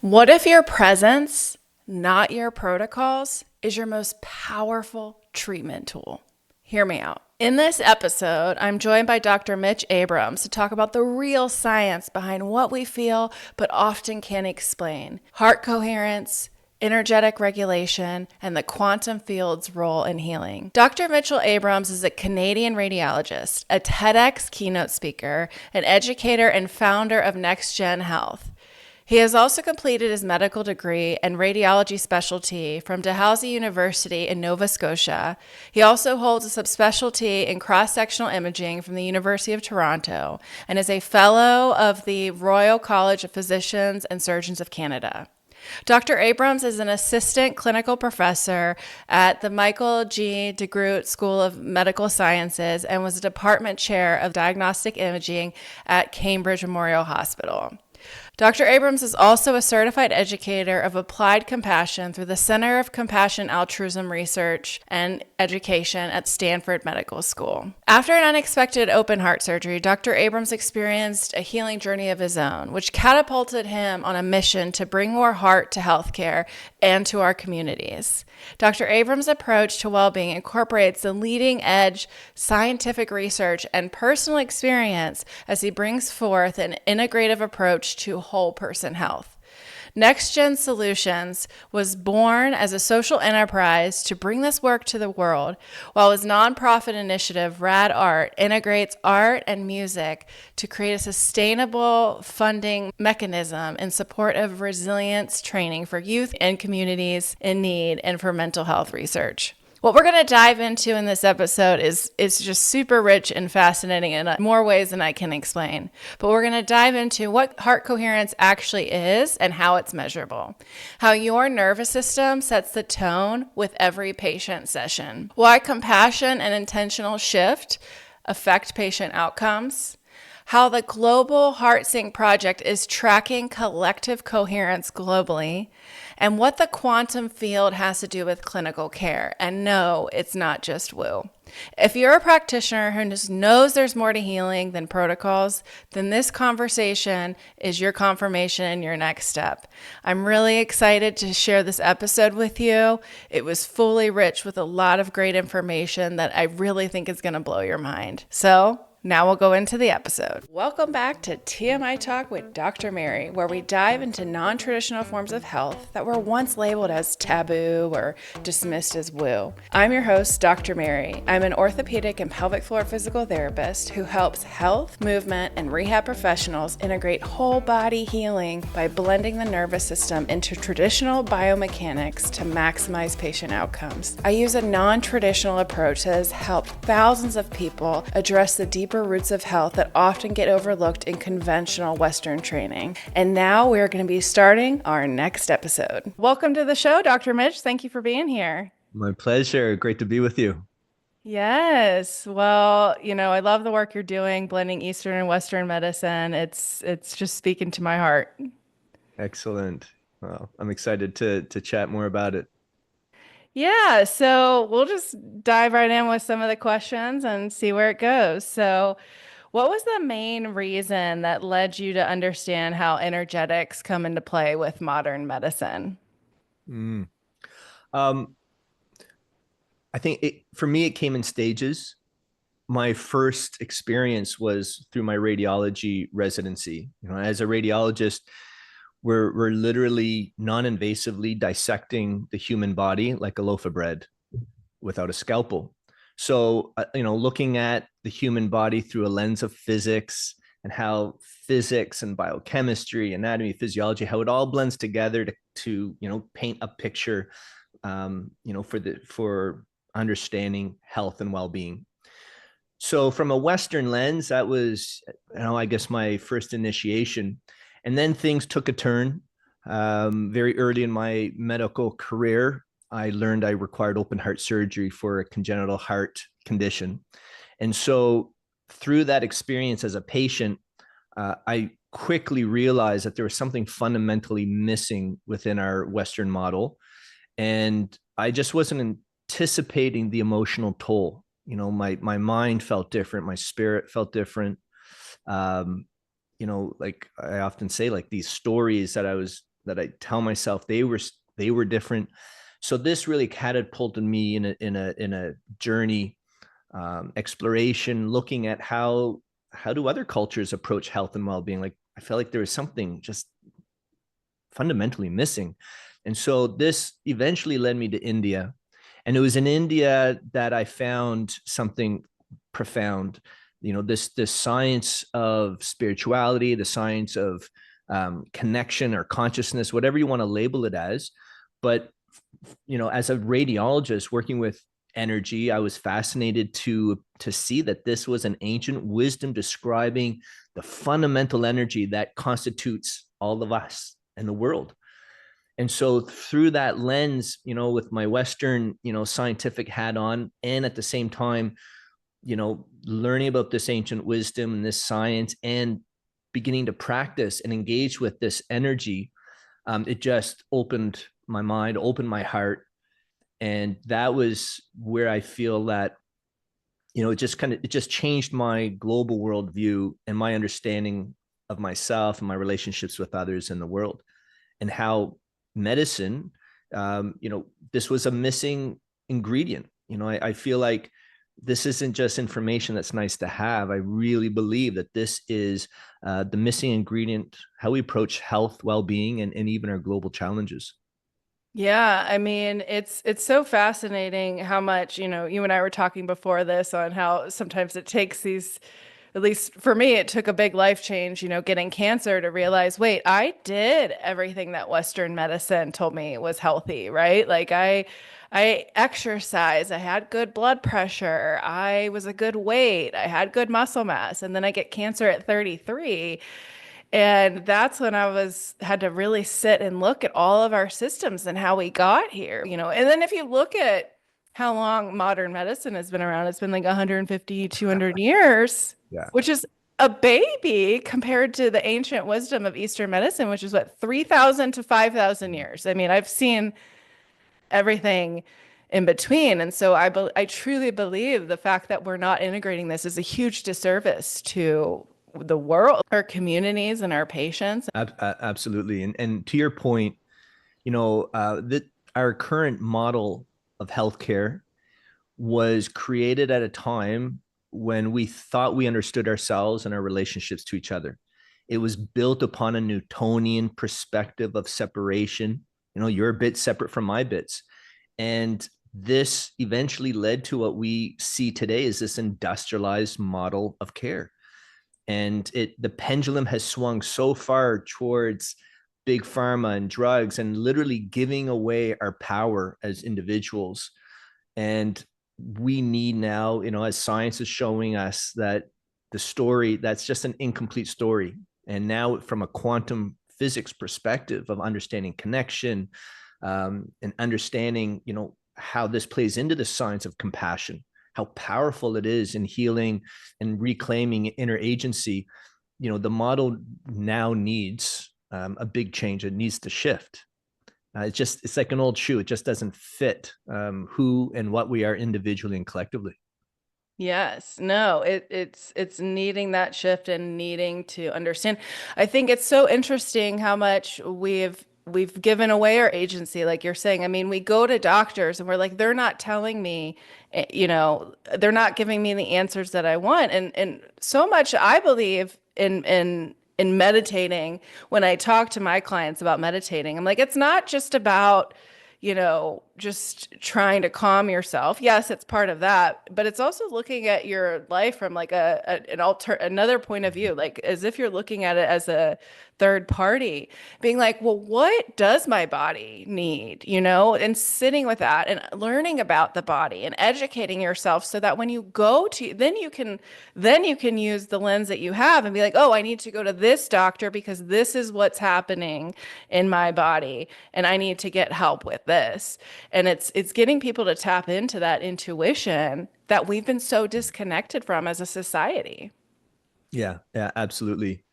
What if your presence, not your protocols, is your most powerful treatment tool? Hear me out. In this episode, I'm joined by Dr. Mitch Abrams to talk about the real science behind what we feel but often can't explain: heart coherence, energetic regulation, and the quantum field's role in healing. Dr. Mitchell Abrams is a Canadian radiologist, a TEDx keynote speaker, an educator, and founder of Next Gen Health. He has also completed his medical degree and radiology specialty from Dalhousie University in Nova Scotia. He also holds a subspecialty in cross-sectional imaging from the University of Toronto and is a fellow of the Royal College of Physicians and Surgeons of Canada. Dr. Abrams is an assistant clinical professor at the Michael G. DeGroote School of Medical Sciences and was a department chair of diagnostic imaging at Cambridge Memorial Hospital. Dr. Abrams is also a certified educator of applied compassion through the Center of Compassion Altruism Research and Education at Stanford Medical School. After an unexpected open heart surgery, Dr. Abrams experienced a healing journey of his own, which catapulted him on a mission to bring more heart to healthcare and to our communities. Dr. Abrams' approach to well-being incorporates the leading-edge scientific research and personal experience as he brings forth an integrative approach to whole person health. Next Gen Solutions was born as a social enterprise to bring this work to the world, while his nonprofit initiative, Rad Art, integrates art and music to create a sustainable funding mechanism in support of resilience training for youth and communities in need and for mental health research. What we're going to dive into in this episode is just super rich and fascinating in more ways than I can explain. But we're going to dive into what heart coherence actually is and how it's measurable, how your nervous system sets the tone with every patient session, why compassion and intentional shift affect patient outcomes, how the Global HeartSync Project is tracking collective coherence globally, and what the quantum field has to do with clinical care. And no, it's not just woo. If you're a practitioner who just knows there's more to healing than protocols, then this conversation is your confirmation and your next step. I'm really excited to share this episode with you. It was fully rich with a lot of great information that I really think is going to blow your mind. So now we'll go into the episode. Welcome back to TMI Talk with Dr. Mary, where we dive into non-traditional forms of health that were once labeled as taboo or dismissed as woo. I'm your host, Dr. Mary. I'm an orthopedic and pelvic floor physical therapist who helps health, movement, and rehab professionals integrate whole body healing by blending the nervous system into traditional biomechanics to maximize patient outcomes. I use a non-traditional approach that has helped thousands of people address the deeper roots of health that often get overlooked in conventional Western training. And now we're going to be starting our next episode. Welcome to the show, Dr. Mitch. Thank you for being here. My pleasure. Great to be with you. Yes. Well, I love the work you're doing, blending Eastern and Western medicine. It's just speaking to my heart. Excellent. Well, I'm excited to chat more about it. Yeah, so we'll just dive right in with some of the questions and see where it goes. So, what was the main reason that led you to understand how energetics come into play with modern medicine? Mm. Um, I think for me, it came in stages. My first experience was through my radiology residency. As a radiologist, we're literally non-invasively dissecting the human body like a loaf of bread without a scalpel. So, looking at the human body through a lens of physics and how physics and biochemistry, anatomy, physiology, how it all blends together to paint a picture, for understanding health and well-being. So from a Western lens, that was, I guess my first initiation. And then things took a turn. Very early in my medical career, I learned I required open heart surgery for a congenital heart condition. And so through that experience as a patient, I quickly realized that there was something fundamentally missing within our Western model. And I just wasn't anticipating the emotional toll. My mind felt different. My spirit felt different. Like I often say, like these stories that I was that I tell myself they were different. So this really catapulted me in a journey, exploration, looking at how do other cultures approach health and well-being. Like I felt like there was something just fundamentally missing. And so this eventually led me to India. And it was in India that I found something profound. This science of spirituality, the science of connection or consciousness, whatever you want to label it as. But as a radiologist working with energy, I was fascinated to see that this was an ancient wisdom describing the fundamental energy that constitutes all of us and the world. And so through that lens, with my Western, scientific hat on, and at the same time, learning about this ancient wisdom and this science, and beginning to practice and engage with this energy, it just opened my mind, opened my heart. And that was where I feel that, it just changed my global worldview and my understanding of myself and my relationships with others in the world, and how medicine, this was a missing ingredient. I feel like this isn't just information that's nice to have. I really believe that this is the missing ingredient, how we approach health, well-being, and even our global challenges. Yeah, I mean, it's so fascinating how much, you and I were talking before this on how sometimes it takes these, at least for me, it took a big life change, getting cancer to realize, wait, I did everything that Western medicine told me was healthy, right? Like I exercise, I had good blood pressure, I was a good weight, I had good muscle mass, and then I get cancer at 33. And that's when had to really sit and look at all of our systems and how we got here, And then if you look at how long modern medicine has been around, it's been like 150, 200 years, Yeah. which is a baby compared to the ancient wisdom of Eastern medicine, which is what, 3,000 to 5,000 years. I mean, I've seen everything in between. And so I truly believe the fact that we're not integrating this is a huge disservice to the world, our communities, and our patients. Absolutely. And to your point, that our current model of healthcare was created at a time when we thought we understood ourselves and our relationships to each other. It was built upon a Newtonian perspective of separation. You're a bit separate from my bits. And this eventually led to what we see today as this industrialized model of care. And the pendulum has swung so far towards big pharma and drugs, and literally giving away our power as individuals. And we need now, as science is showing us, that the story, that's just an incomplete story. And now from a quantum physics perspective of understanding connection, and understanding, how this plays into the science of compassion, how powerful it is in healing and reclaiming inner agency. The model now needs a big change. It needs to shift. It's like an old shoe. It just doesn't fit who and what we are individually and collectively. Yes, no, it's needing that shift and needing to understand. I think it's so interesting how much we've given away our agency, like you're saying. I mean, we go to doctors and we're like, they're not telling me, they're not giving me the answers that I want. And so much I believe in meditating. When I talk to my clients about meditating, I'm like, it's not just about just trying to calm yourself. Yes, it's part of that, but it's also looking at your life from like another point of view, like as if you're looking at it as a third party, being like, well, what does my body need, and sitting with that and learning about the body and educating yourself so that when you go to, then you can use the lens that you have and be like, oh, I need to go to this doctor because this is what's happening in my body and I need to get help with this. And it's getting people to tap into that intuition that we've been so disconnected from as a society. Yeah, absolutely.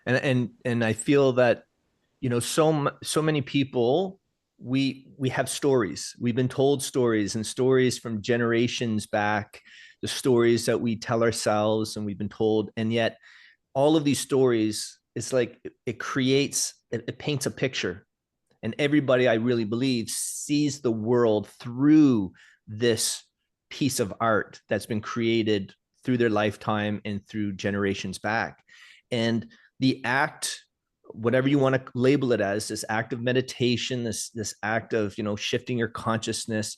And I feel that, so many people, we have stories. We've been told stories, and stories from generations back, the stories that we tell ourselves and we've been told. And yet all of these stories, it's like it paints a picture. And everybody, I really believe, sees the world through this piece of art that's been created through their lifetime and through generations back. And the act, whatever you want to label it as, this act of meditation, this act of, shifting your consciousness,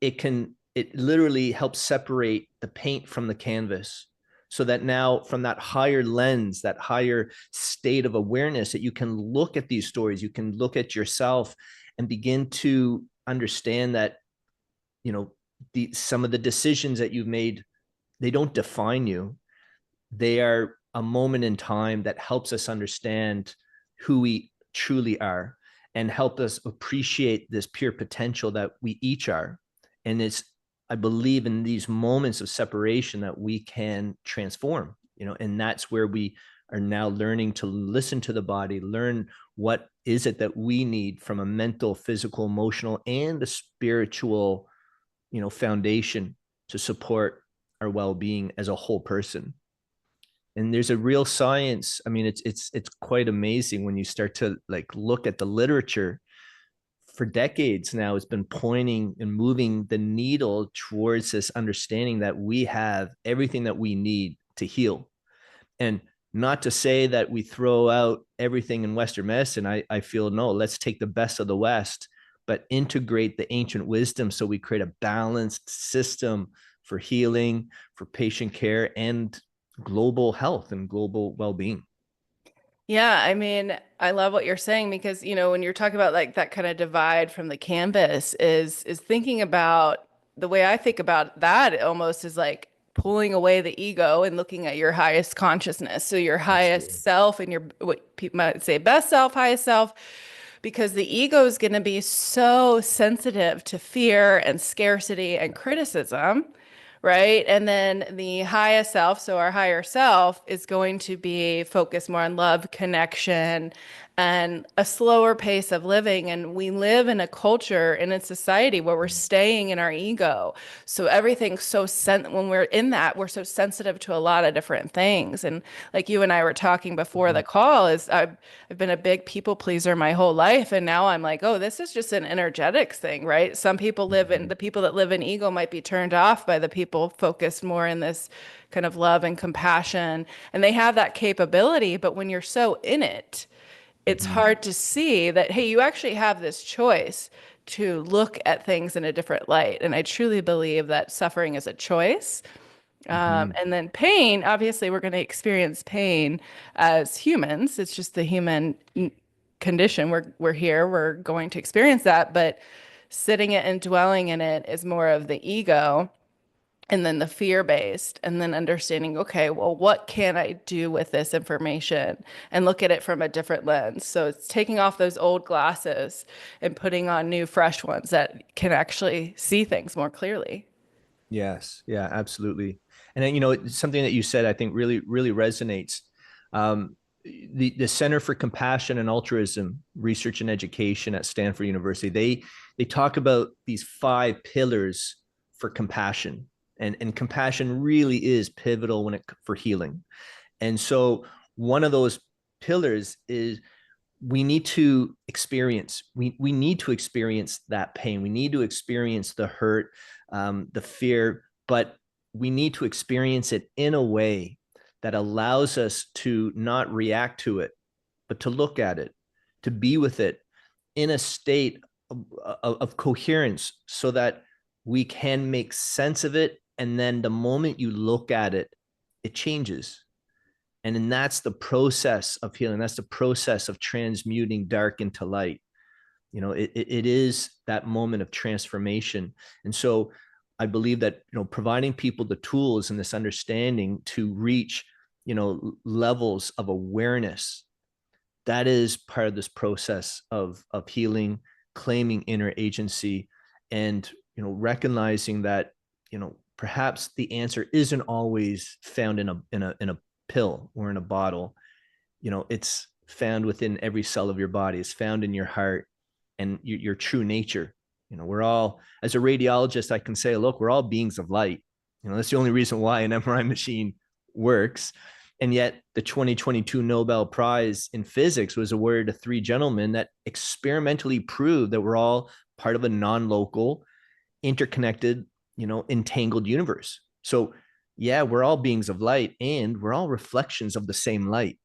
it literally helps separate the paint from the canvas, so that now from that higher lens, that higher state of awareness, that you can look at these stories, you can look at yourself and begin to understand that, some of the decisions that you've made, they don't define you. They are a moment in time that helps us understand who we truly are and help us appreciate this pure potential that we each are. And I believe in these moments of separation that we can transform, and that's where we are now learning to listen to the body, learn what is it that we need from a mental, physical, emotional, and a spiritual, foundation to support our well-being as a whole person. And there's a real science. I mean, it's quite amazing when you start to look at the literature. For decades now, it's been pointing and moving the needle towards this understanding that we have everything that we need to heal. And not to say that we throw out everything in Western medicine. I feel, no, let's take the best of the West, but integrate the ancient wisdom so we create a balanced system for healing, for patient care, and global health and global well-being. Yeah, I mean, I love what you're saying because, when you're talking about like that kind of divide from the canvas is thinking about the way I think about that it almost is like pulling away the ego and looking at your highest consciousness. So your Absolutely. highest self and your what people might say best self, highest self, because the ego is going to be so sensitive to fear and scarcity and criticism, right? And then the highest self, so our higher self, is going to be focused more on love, connection, and a slower pace of living. And we live in a culture, in a society where we're staying in our ego. So everything's when we're in that, we're so sensitive to a lot of different things. And like you and I were talking before the call, I've been a big people pleaser my whole life. And now I'm like, oh, this is just an energetics thing, right? Some people the people that live in ego might be turned off by the people focused more in this kind of love and compassion. And they have that capability. But when you're so in it, it's Mm-hmm. hard to see that, hey, you actually have this choice to look at things in a different light. And I truly believe that suffering is a choice. Mm-hmm. And then pain, obviously, we're going to experience pain as humans. It's just the human condition. We're here, we're going to experience that. But sitting it and dwelling in it is more of the ego and then the fear based, and then understanding, okay, well, what can I do with this information and look at it from a different lens? So it's taking off those old glasses and putting on new, fresh ones that can actually see things more clearly. Yes. Yeah, absolutely. And then, something that you said, I think really, really resonates. The Center for Compassion and Altruism Research and Education at Stanford University, they talk about these 5 pillars for compassion. And compassion really is pivotal for healing. And so one of those pillars is we need to experience that pain. We need to experience the hurt, the fear, but we need to experience it in a way that allows us to not react to it, but to look at it, to be with it in a state of coherence, so that we can make sense of it. And then the moment you look at it, it changes. And then that's the process of healing. That's the process of transmuting dark into light. It is that moment of transformation. And so I believe that, providing people the tools and this understanding to reach, levels of awareness, that is part of this process of healing, claiming inner agency, and, recognizing that, perhaps the answer isn't always found in a pill or in a bottle. It's found within every cell of your body. It's found in your heart and your true nature. We're all, as a radiologist, I can say, look, we're all beings of light. That's the only reason why an MRI machine works. And yet the 2022 Nobel Prize in physics was awarded to three gentlemen that experimentally proved that we're all part of a non-local, interconnected, entangled universe. So yeah, we're all beings of light and we're all reflections of the same light.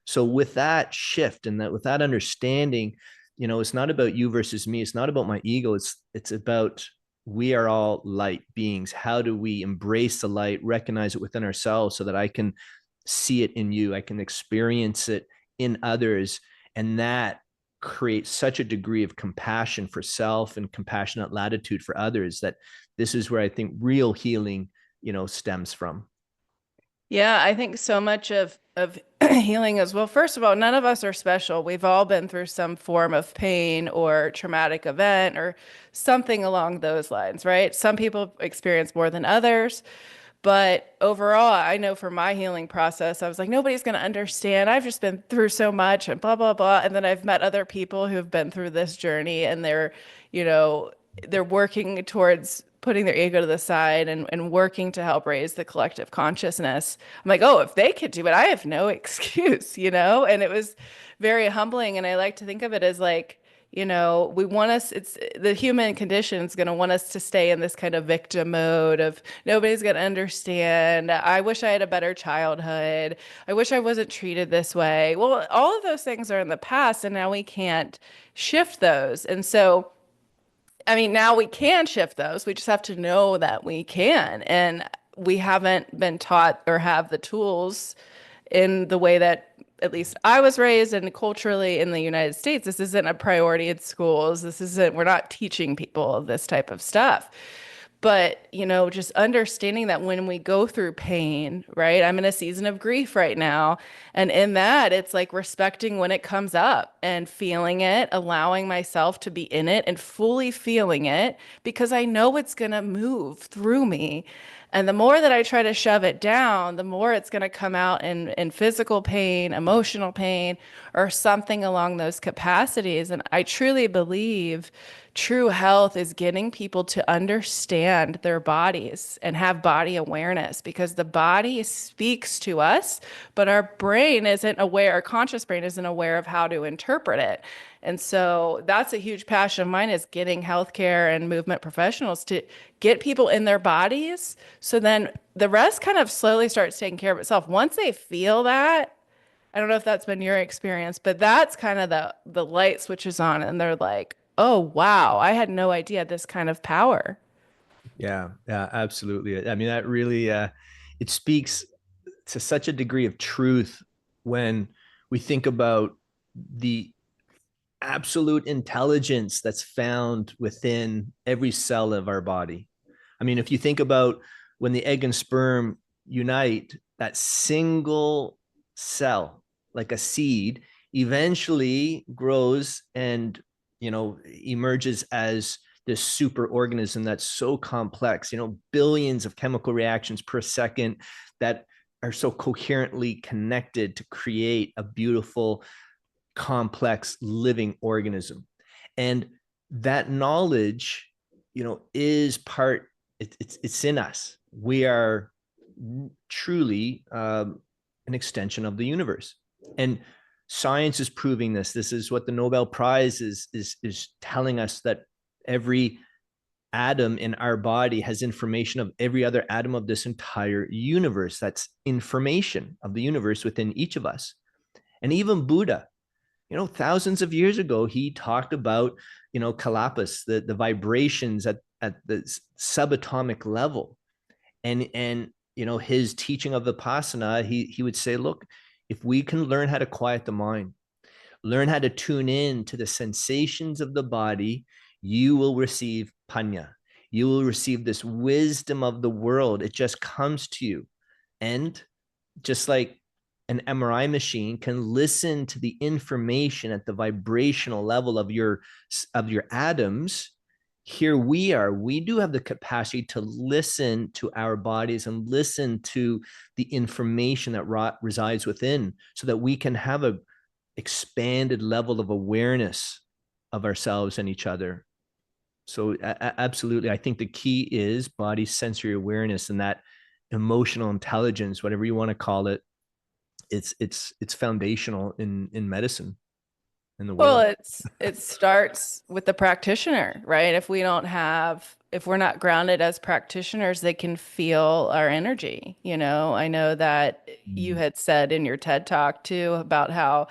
So with that shift and that with that understanding, it's not about you versus me. It's not about my ego. It's about we are all light beings. How do we embrace the light, recognize it within ourselves so that I can see it in you, I can experience it in others, and that creates such a degree of compassion for self and compassionate latitude for others that this is where I think real healing, stems from. Yeah, I think so much of healing as well. First of all, none of us are special. We've all been through some form of pain or traumatic event or something along those lines, right? Some people experience more than others, but overall, I know for my healing process, I was like, nobody's going to understand. I've just been through so much and blah, blah, blah. And then I've met other people who've been through this journey and you know, they're working towards putting their ego to the side and working to help raise the collective consciousness. I'm like, oh, if they could do it, I have no excuse, you know? And it was very humbling. And I like to think of it as like, we want us, it's the human condition is going to want us to stay in this kind of victim mode of nobody's going to understand. I wish I had a better childhood. I wish I wasn't treated this way. Well, all of those things are in the past, and now we can't shift those. And so, I mean, now we can shift those. We just have to know that we can. And we haven't been taught or have the tools in the way that at least I was raised and culturally in the United States. This isn't a priority in schools. We're not teaching people this type of stuff. But, just understanding that when we go through pain, right? I'm in a season of grief right now. And in that, it's like respecting when it comes up and feeling it, allowing myself to be in it and fully feeling it because I know it's going to move through me. And the more that I try to shove it down, the more it's going to come out in physical pain, emotional pain, or something along those capacities. And I truly believe true health is getting people to understand their bodies and have body awareness because the body speaks to us, but our brain isn't aware, our conscious brain isn't aware of how to interpret it. And so that's a huge passion of mine is getting healthcare and movement professionals to get people in their bodies. So then the rest kind of slowly starts taking care of itself. Once they feel that, I don't know if that's been your experience, but that's kind of the light switches on and they're like, "Oh, wow, I had no idea this kind of power." Yeah, absolutely. I mean, that really it speaks to such a degree of truth when we think about the absolute intelligence that's found within every cell of our body. I mean, if you think about when the egg and sperm unite, that single cell, like a seed, eventually grows and, emerges as this super organism that's so complex, billions of chemical reactions per second that are so coherently connected to create a beautiful complex living organism. And that knowledge, is part, it's in us. We are truly an extension of the universe. And science is proving this. This is what the Nobel Prize is telling us, that every atom in our body has information of every other atom of this entire universe. That's information of the universe within each of us. And even Buddha, thousands of years ago, he talked about, kalapas, the vibrations at the subatomic level. And his teaching of Vipassana, he would say, look, if we can learn how to quiet the mind, learn how to tune in to the sensations of the body, you will receive panya. You will receive this wisdom of the world. It just comes to you. And just like an MRI machine can listen to the information at the vibrational level of your atoms, here we do have the capacity to listen to our bodies and listen to the information that resides within, so that we can have a expanded level of awareness of ourselves and each other. So absolutely, I think the key is body sensory awareness and that emotional intelligence, whatever you want to call it, it's foundational in medicine in the Well, world. it starts with the practitioner, right? If we're not grounded as practitioners, they can feel our energy. I know that you Mm. had said in your TED Talk too about how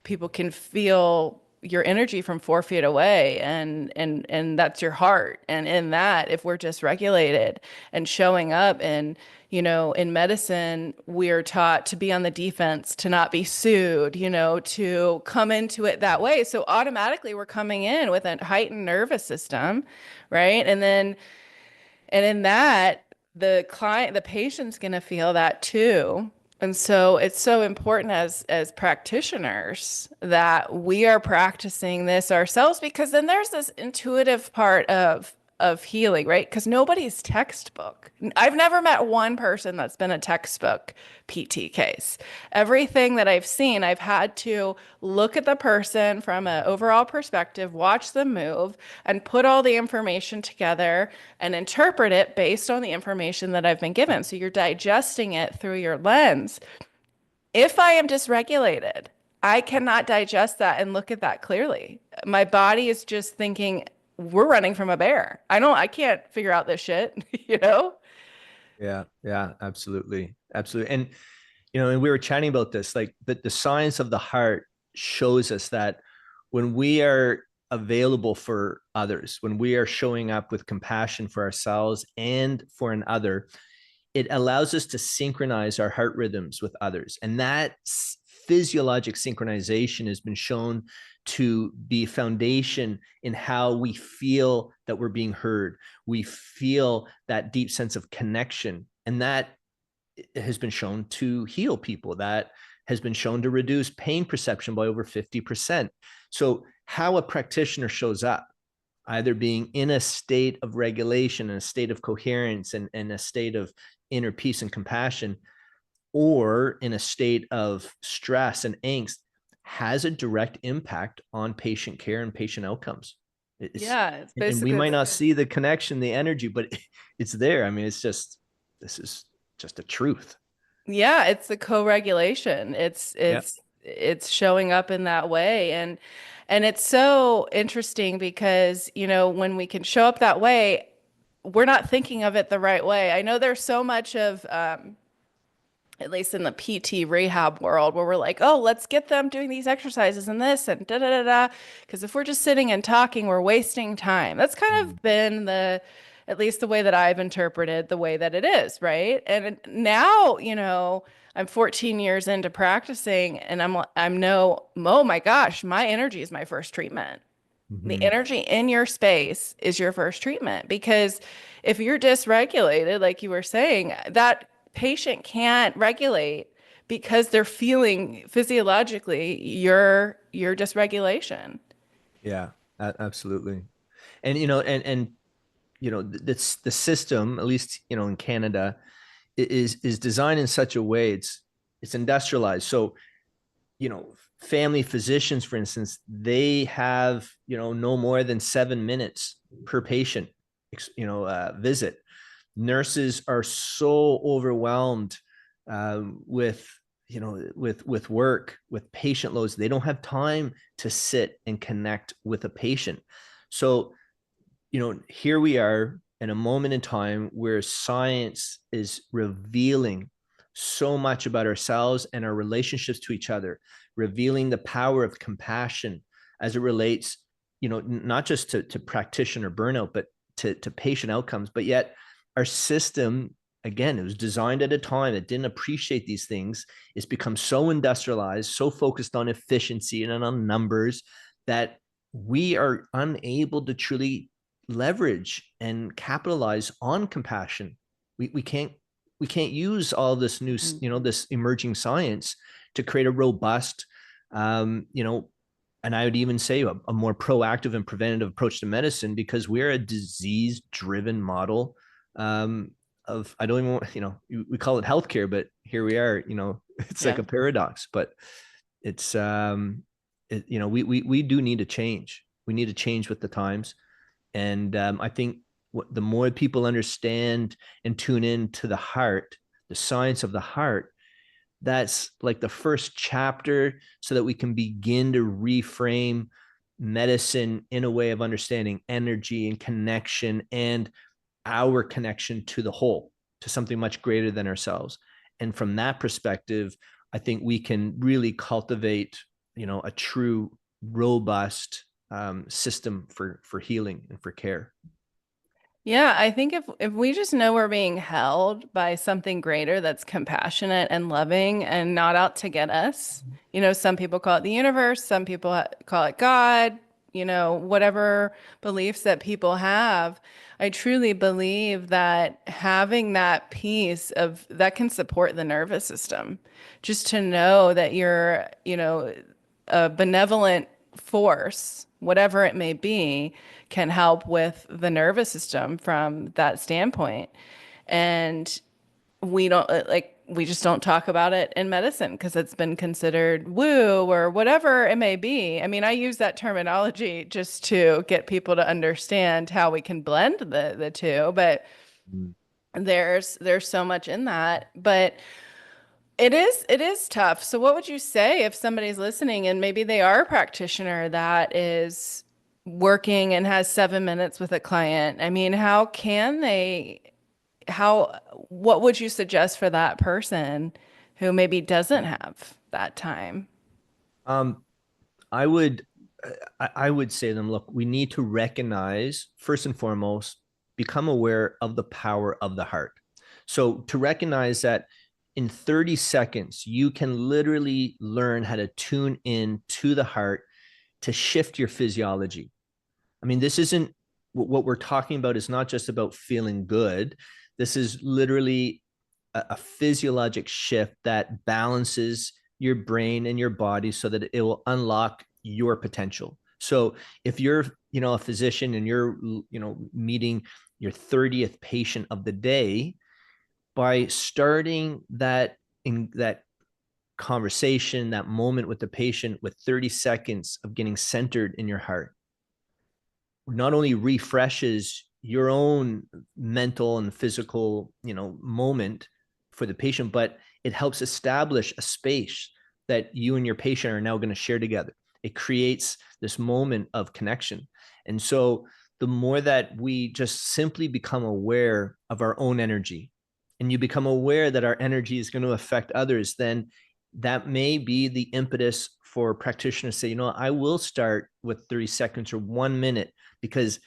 people can feel your energy from 4 feet away, and that's your heart. And in that, if we're just regulated and showing up, and in medicine we're taught to be on the defense, to not be sued, to come into it that way, so automatically we're coming in with a heightened nervous system, right? And in that, the patient's going to feel that too. And so it's so important as practitioners that we are practicing this ourselves, because then there's this intuitive part of healing, right? Because nobody's textbook. I've never met one person that's been a textbook PT case. Everything that I've seen, I've had to look at the person from an overall perspective, watch them move, and put all the information together and interpret it based on the information that I've been given. So you're digesting it through your lens. If I am dysregulated, I cannot digest that and look at that clearly. My body is just thinking, we're running from a bear. I can't figure out this shit, you know? Yeah, yeah, absolutely. Absolutely. And and we were chatting about this, like the science of the heart shows us that when we are available for others, when we are showing up with compassion for ourselves and for another, it allows us to synchronize our heart rhythms with others. And that physiologic synchronization has been shown to be foundation in how we feel that we're being heard. We feel that deep sense of connection. And that has been shown to heal people. That has been shown to reduce pain perception by over 50%. So how a practitioner shows up, either being in a state of regulation, in a state of coherence, and a state of inner peace and compassion, or in a state of stress and angst, has a direct impact on patient care and patient outcomes. It's, Yeah, it's and we basically might the, not see the connection, the energy, but it's there. I mean, this is just a truth. yeah, it's the co-regulation. Yeah. It's showing up in that way. And it's so interesting because, when we can show up that way, we're not thinking of it the right way. I know there's so much of at least in the PT rehab world, where we're like, oh, let's get them doing these exercises and this and da da da da. Because if we're just sitting and talking, we're wasting time. That's kind Mm. of been at least the way that I've interpreted the way that it is, right? And now, I'm 14 years into practicing, and oh my gosh, my energy is my first treatment. The Mm-hmm. energy in your space is your first treatment, because if you're dysregulated, like you were saying, that patient can't regulate because they're feeling physiologically your dysregulation. Yeah, absolutely. And that's the system, at least in Canada, is designed in such a way, it's industrialized. So family physicians, for instance, they have no more than 7 minutes per patient visit. Nurses are so overwhelmed with with work, with patient loads. They don't have time to sit and connect with a patient. So here we are in a moment in time where science is revealing so much about ourselves and our relationships to each other, revealing the power of compassion as it relates, not just to practitioner burnout, but to patient outcomes. But yet our system, again, it was designed at a time that didn't appreciate these things. It's become so industrialized, so focused on efficiency and on numbers, that we are unable to truly leverage and capitalize on compassion. We can't use all this new, Mhm. this emerging science to create a robust, um, you know, and I would even say a more proactive and preventative approach to medicine, because we're a disease-driven model of, I don't even want, we call it healthcare, but here we are, it's like Yeah. a paradox, but it's, we do need to change. We need to change with the times. And I think the more people understand and tune in to the heart, the science of the heart, that's like the first chapter so that we can begin to reframe medicine in a way of understanding energy and connection and our connection to the whole, to something much greater than ourselves. And from that perspective, I think we can really cultivate, a true, robust system for healing and for care. Yeah, I think if we just know we're being held by something greater that's compassionate and loving and not out to get us, some people call it the universe, some people call it God, whatever beliefs that people have. I truly believe that having that piece of that can support the nervous system. Just to know that you're, a benevolent force, whatever it may be, can help with the nervous system from that standpoint. And we just don't talk about it in medicine because it's been considered woo or whatever it may be. I mean, I use that terminology just to get people to understand how we can blend the two, but Mm. there's so much in that. But it is tough. So what would you say if somebody's listening and maybe they are a practitioner that is working and has 7 minutes with a client? I mean, what would you suggest for that person who maybe doesn't have that time? Um, I would I would say to them, look, we need to recognize first and foremost, become aware of the power of the heart. So to recognize that in 30 seconds, you can literally learn how to tune in to the heart to shift your physiology. I mean, this isn't what we're talking about is not just about feeling good. This is literally a physiologic shift that balances your brain and your body so that it will unlock your potential. So if you're, a physician and you're, meeting your 30th patient of the day, by starting that conversation, that moment with the patient with 30 seconds of getting centered in your heart, not only refreshes your own mental and physical, moment for the patient, but it helps establish a space that you and your patient are now going to share together. It creates this moment of connection. And so the more that we just simply become aware of our own energy and you become aware that our energy is going to affect others, then that may be the impetus for practitioners to say, I will start with 30 seconds or 1 minute, because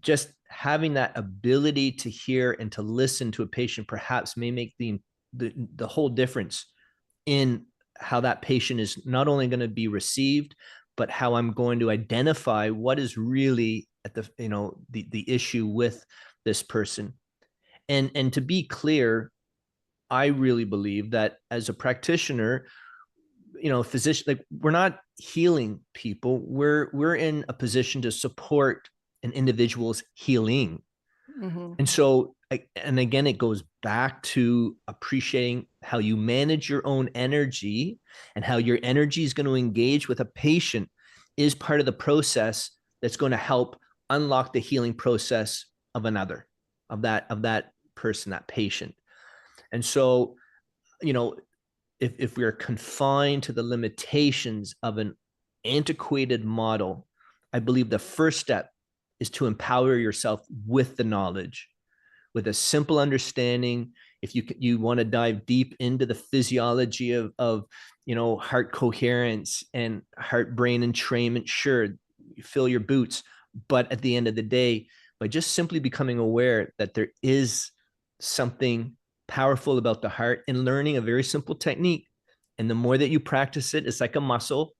just having that ability to hear and to listen to a patient perhaps may make the whole difference in how that patient is not only going to be received, but how I'm going to identify what is really at the issue with this person. And to be clear, I really believe that as a practitioner, physician, like, we're not healing people. We're in a position to support an individual's healing. Hmm. And so, and again, it goes back to appreciating how you manage your own energy and how your energy is going to engage with a patient is part of the process that's going to help unlock the healing process of another, of that person, that patient. And so, you know, if we're confined to the limitations of an antiquated model, I believe the first step is to empower yourself with the knowledge, with a simple understanding. If you want to dive deep into the physiology of heart coherence and heart brain entrainment, sure, you fill your boots. But at the end of the day, by just simply becoming aware that there is something powerful about the heart and learning a very simple technique, and the more that you practice it, it's like a muscle.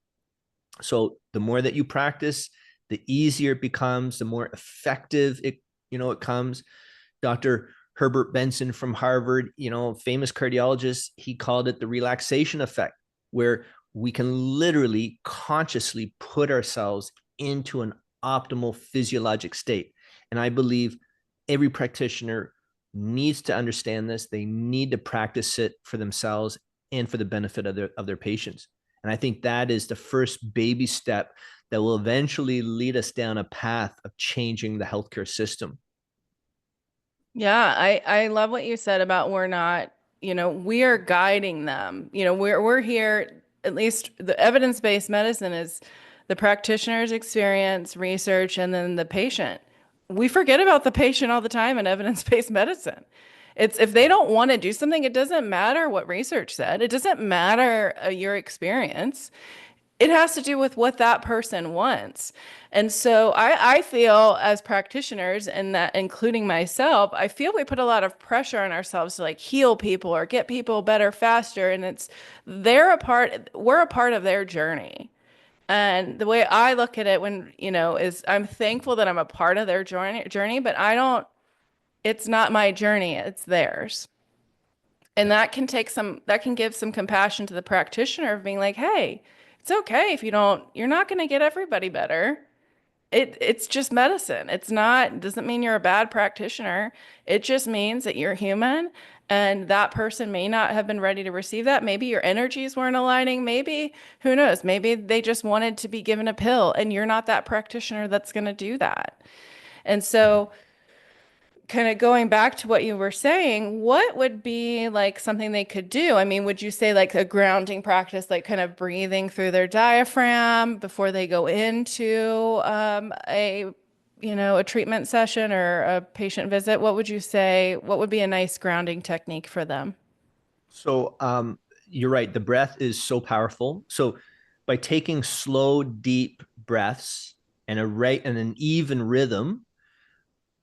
So the more that you practice, the easier it becomes, the more effective it comes. Dr. Herbert Benson from Harvard, famous cardiologist, he called it the relaxation effect, where we can literally consciously put ourselves into an optimal physiologic state. And I believe every practitioner needs to understand this. They need to practice it for themselves and for the benefit of their patients. And I think that is the first baby step that will eventually lead us down a path of changing the healthcare system. Yeah, I love what you said about we're not we are guiding them. We're here, at least the evidence-based medicine is the practitioner's experience, research, and then the patient. We forget about the patient all the time in evidence-based medicine. It's if they don't want to do something, it doesn't matter what research said. It doesn't matter your experience. It has to do with what that person wants. And so I feel as practitioners, and that including myself, I feel we put a lot of pressure on ourselves to like heal people or get people better faster. And we're a part of their journey. And the way I look at it is I'm thankful that I'm a part of their journey, but it's not my journey, it's theirs. And that can give some compassion to the practitioner of being like, hey, it's okay if you're not going to get everybody better. It's just medicine. Doesn't mean you're a bad practitioner. It just means that you're human and that person may not have been ready to receive that. Maybe your energies weren't aligning. Maybe, who knows? Maybe they just wanted to be given a pill and you're not that practitioner that's going to do that. And so, kind of going back to what you were saying, what would be like something they could do? I mean, would you say like a grounding practice, like kind of breathing through their diaphragm before they go into a treatment session or a patient visit? What would you say? What would be a nice grounding technique for them? So you're right. The breath is so powerful. So by taking slow, deep breaths and an even rhythm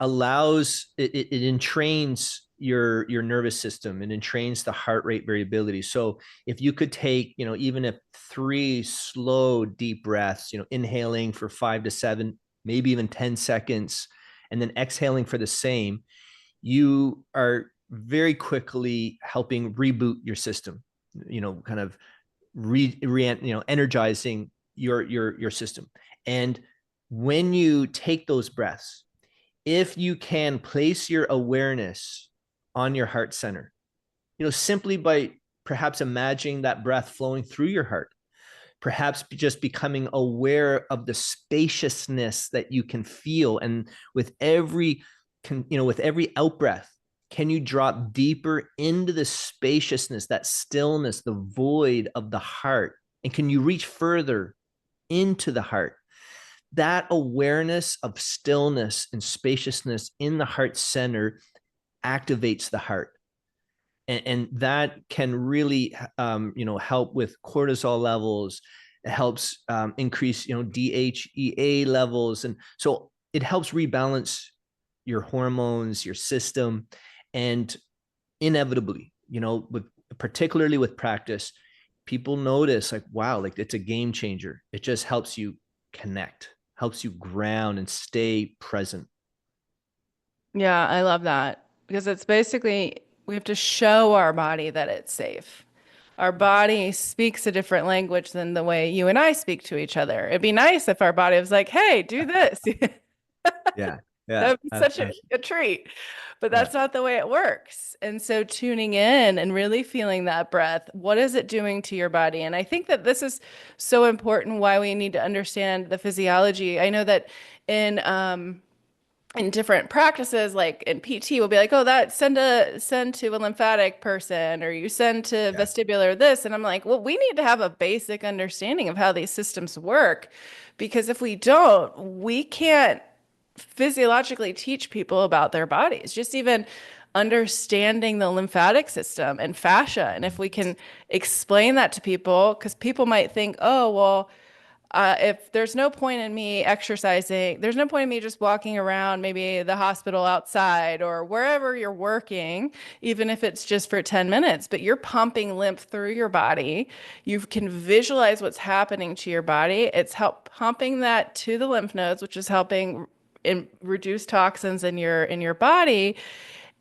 allows it entrains your nervous system and entrains the heart rate variability. So if you could take, even if three slow, deep breaths, inhaling for 5 to 7, maybe even 10 seconds, and then exhaling for the same, you are very quickly helping reboot your system, kind of energizing your system. And when you take those breaths, if you can place your awareness on your heart center, simply by perhaps imagining that breath flowing through your heart, perhaps just becoming aware of the spaciousness that you can feel. And with every out breath, can you drop deeper into the spaciousness, that stillness, the void of the heart? And can you reach further into the heart? That awareness of stillness and spaciousness in the heart center activates the heart. And that can really, help with cortisol levels. It helps increase, DHEA levels. And so it helps rebalance your hormones, your system. And inevitably, particularly with practice, people notice like, wow, like it's a game changer. It just helps you connect, helps you ground and stay present. Yeah, I love that because it's basically we have to show our body that it's safe. Our body speaks a different language than the way you and I speak to each other. It'd be nice if our body was like, "Hey, do this." Yeah. Yeah. That'd be such a treat. But Yeah. that's not the way it works. And so tuning in and really feeling that breath, what is it doing to your body? And I think that this is so important why we need to understand the physiology. I know that in in different practices, like in PT, we'll be like, oh, that send to a lymphatic person, or you send to Yeah. vestibular this. And I'm like, well, we need to have a basic understanding of how these systems work, because if we don't, we can't physiologically teach people about their bodies. Just even understanding the lymphatic system and fascia. And if we can explain that to people, because people might think, oh, well, if there's no point in me exercising, there's no point in me just walking around maybe the hospital outside or wherever you're working, even if it's just for 10 minutes, but you're pumping lymph through your body. You can visualize what's happening to your body. It's help pumping that to the lymph nodes, which is helping reduce toxins in your body,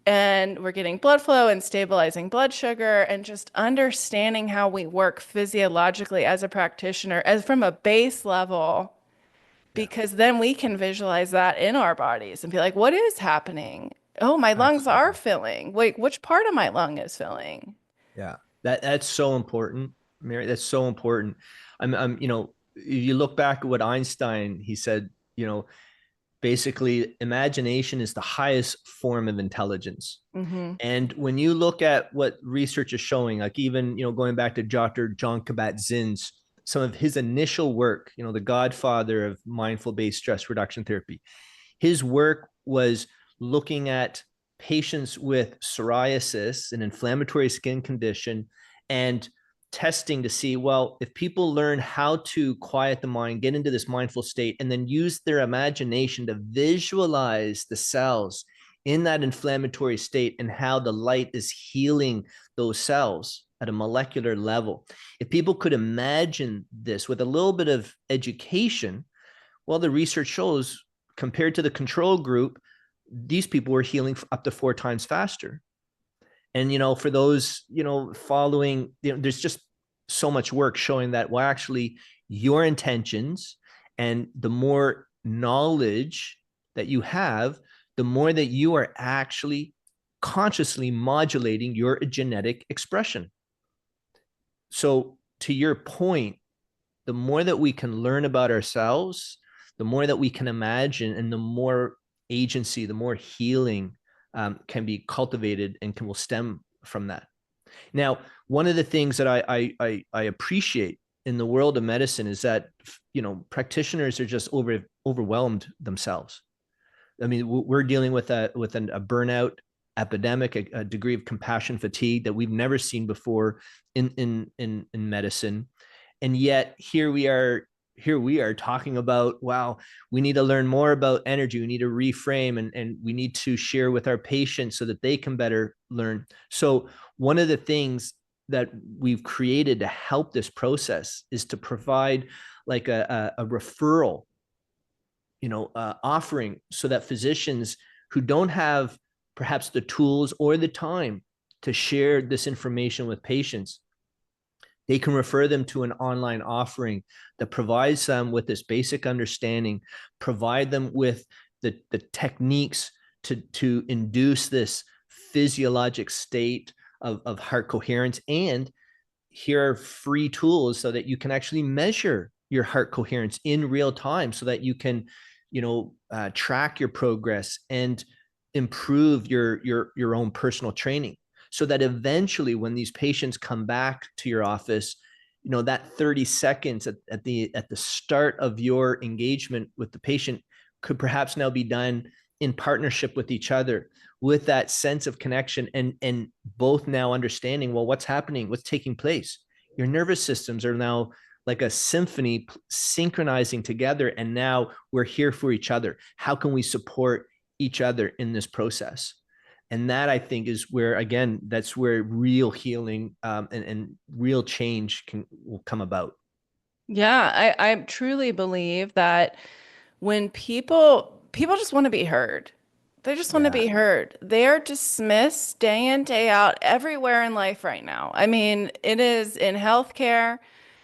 and we're getting blood flow and stabilizing blood sugar and just understanding how we work physiologically as a practitioner as from a base level, Yeah. because then we can visualize that in our bodies and be like, what is happening? Oh, my lungs are Absolutely. filling. Wait, which part of my lung is filling? Yeah. That's so important, Mary. That's so important. If you look back at what Einstein, he said, basically imagination is the highest form of intelligence. Mm-hmm. And when you look at what research is showing, like even, going back to Dr. John Kabat-Zinn's, some of his initial work, the godfather of mindful-based stress reduction therapy, his work was looking at patients with psoriasis, an inflammatory skin condition, and testing to see, well, if people learn how to quiet the mind, get into this mindful state, and then use their imagination to visualize the cells in that inflammatory state and how the light is healing those cells at a molecular level. If people could imagine this with a little bit of education, well, the research shows compared to the control group, these people were healing up to 4 times faster. And, for those, following, there's just so much work showing that, well, actually, your intentions and the more knowledge that you have, the more that you are actually consciously modulating your genetic expression. So, to your point, the more that we can learn about ourselves, the more that we can imagine, and the more agency, the more healing can be cultivated and will stem from that. Now, one of the things that I appreciate in the world of medicine is that practitioners are just overwhelmed themselves. I mean, we're dealing with a burnout epidemic, a degree of compassion fatigue that we've never seen before in medicine, and yet here we are talking about, wow, we need to learn more about energy. We need to reframe, and we need to share with our patients so that they can better learn. So one of the things that we've created to help this process is to provide like a referral, offering, so that physicians who don't have perhaps the tools or the time to share this information with patients, they can refer them to an online offering that provides them with this basic understanding, provide them with the techniques to induce this physiologic state of heart coherence. And here are free tools so that you can actually measure your heart coherence in real time, so that you can, track your progress and improve your own personal training, so that eventually when these patients come back to your office, that 30 seconds at the start of your engagement with the patient could perhaps now be done in partnership with each other, with that sense of connection, and both now understanding, well, what's happening, what's taking place. Your nervous systems are now like a symphony synchronizing together, and now we're here for each other. Will can we support each other in this process? And that, I think, is where, again, that's where real healing and real change will come about. Yeah, I truly believe that when people just want to be heard. They just want to Yeah. be heard. They are dismissed day in, day out, everywhere in life right now. I mean, it is in healthcare,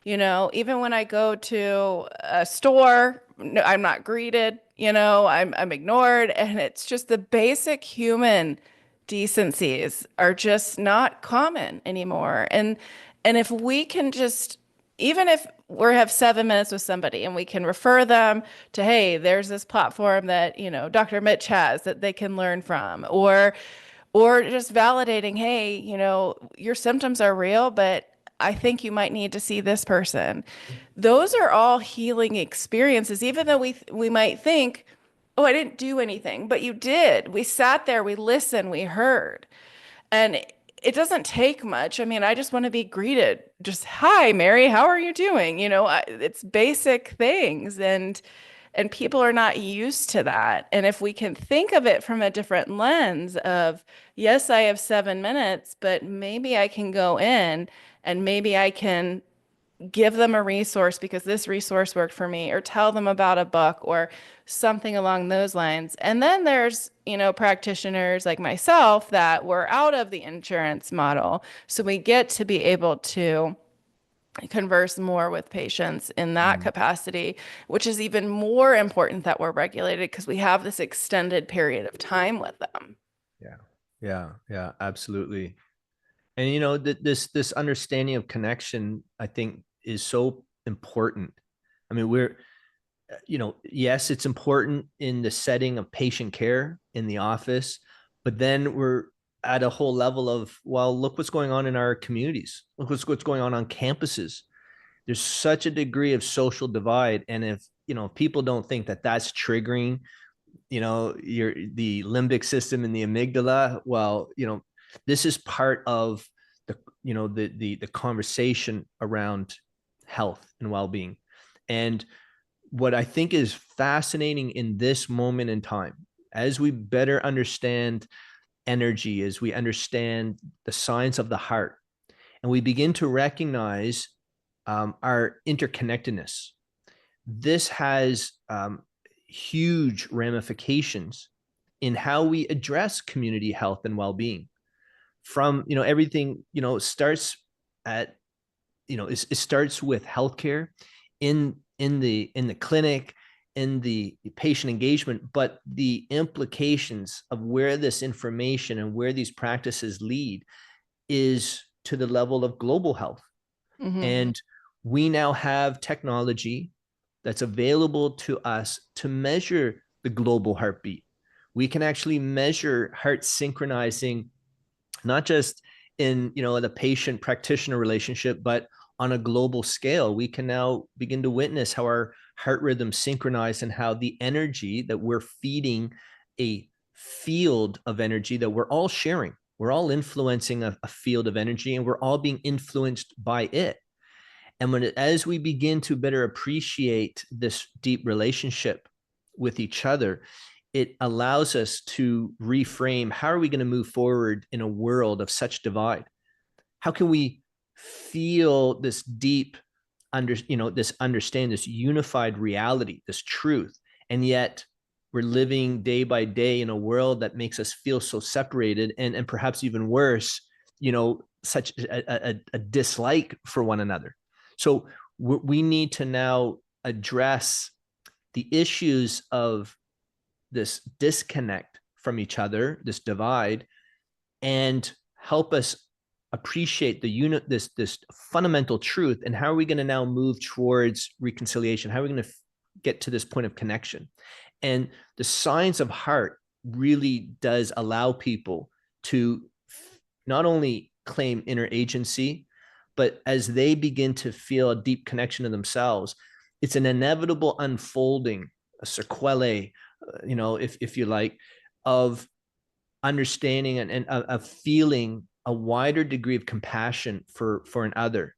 even when I go to a store, no, I'm not greeted, I'm ignored. And it's just the basic human decencies are just not common anymore. And if we can just, even if we have 7 minutes with somebody and we can refer them to, hey, there's this platform that, Dr. Mitch has that they can learn from, or just validating, hey, your symptoms are real, but I think you might need to see this person. Those are all healing experiences, even though we might think, oh, I didn't do anything, but you did. We sat there, we listened, we heard. And it doesn't take much. I mean, I just want to be greeted. Just, hi, Mary, how are you doing? It's basic things, and people are not used to that. And if we can think of it from a different lens of, yes, I have 7 minutes, but maybe I can go in and maybe I can give them a resource because this resource worked for me, or tell them about a book or something along those lines. And then there's, practitioners like myself that were out of the insurance model. So we get to be able to converse more with patients in that Mm. capacity, which is even more important that we're regulated because we have this extended period of time with them. Yeah. Yeah, absolutely. And this understanding of connection, I think, is so important. I mean, yes, it's important in the setting of patient care in the office, but then we're at a whole level of, well, look what's going on in our communities. Look what's going on campuses. There's such a degree of social divide. And if, people don't think that that's triggering, the limbic system and the amygdala, well, this is part of the conversation around health and well-being. And what I think is fascinating in this moment in time, as we better understand energy, as we understand the science of the heart, and we begin to recognize our interconnectedness, this has huge ramifications in how we address community health and well-being. From everything starts at it starts with healthcare in the clinic, in the patient engagement, but the implications of where this information and where these practices lead is to the level of global health. Mm-hmm. And we now have technology that's available to us to measure the global heartbeat. We can actually measure heart synchronizing, not just in the patient practitioner relationship, but on a global scale. We can now begin to witness how our heart rhythms synchronize and how the energy that we're feeding a field of energy that we're all sharing. We're all influencing a field of energy, and we're all being influenced by it. And as we begin to better appreciate this deep relationship with each other, it allows us to reframe, how are we going to move forward in a world of such divide? How can we feel this deep this understand, this unified reality, this truth, and yet we're living day by day in a world that makes us feel so separated, and perhaps even worse, such a dislike for one another. So we need to now address the issues of this disconnect from each other, this divide, and help us appreciate this fundamental truth. And how are we going to now move towards reconciliation? How are we going to get to this point of connection? And the science of heart really does allow people to not only claim inner agency, but as they begin to feel a deep connection to themselves, it's an inevitable unfolding, a sequelae, if you like, of understanding and of feeling a wider degree of compassion for an other.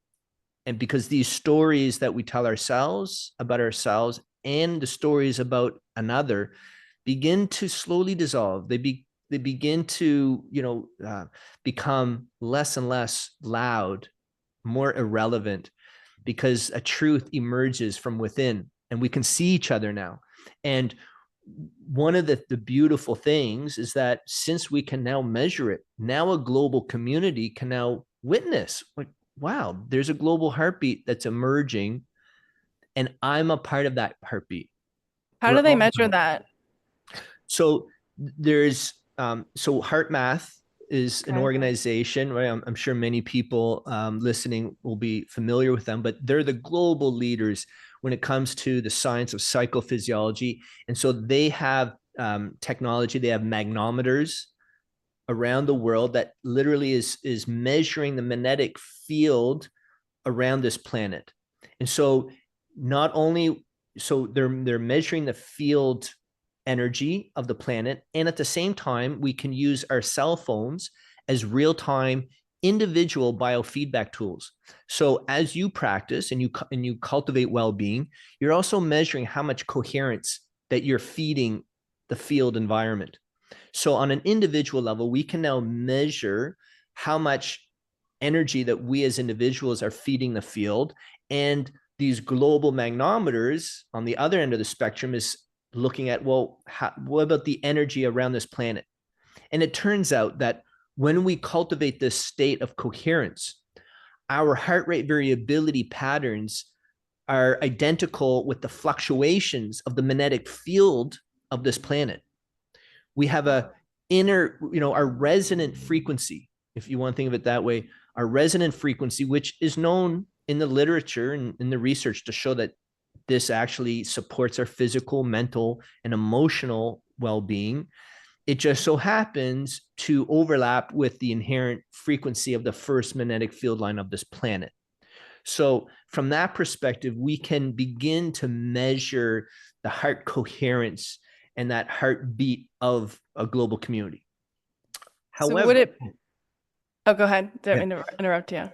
And because these stories that we tell ourselves about ourselves and the stories about another begin to slowly dissolve, they begin to become less and less loud, more irrelevant, because a truth emerges from within, and we can see each other now. And one of the beautiful things is that since we can now measure it, now a global community can now witness, like, wow, there's a global heartbeat that's emerging, and I'm a part of that heartbeat. How do they measure that? So there's so HeartMath is an organization, right? I'm sure many people listening will be familiar with them, but they're the global leaders when it comes to the science of psychophysiology. And so they have technology, they have magnetometers around the world that literally is measuring the magnetic field around this planet. And so not only, so they're measuring the field energy of the planet, and at the same time, we can use our cell phones as real-time individual biofeedback tools. So as you practice and you cultivate well-being, you're also measuring how much coherence that you're feeding the field environment. So on an individual level, we can now measure how much energy that we as individuals are feeding the field. And these global magnetometers on the other end of the spectrum is looking at, well, what about the energy around this planet? And it turns out that when we cultivate this state of coherence, our heart rate variability patterns are identical with the fluctuations of the magnetic field of this planet. We have a inner, our resonant frequency, if you want to think of it that way, our resonant frequency, which is known in the literature and in the research to show that this actually supports our physical, mental, and emotional well-being. It just so happens to overlap with the inherent frequency of the first magnetic field line of this planet. So from that perspective, we can begin to measure the heart coherence and that heartbeat of a global community. So would However, it, oh, go ahead. Don't yeah. interrupt you.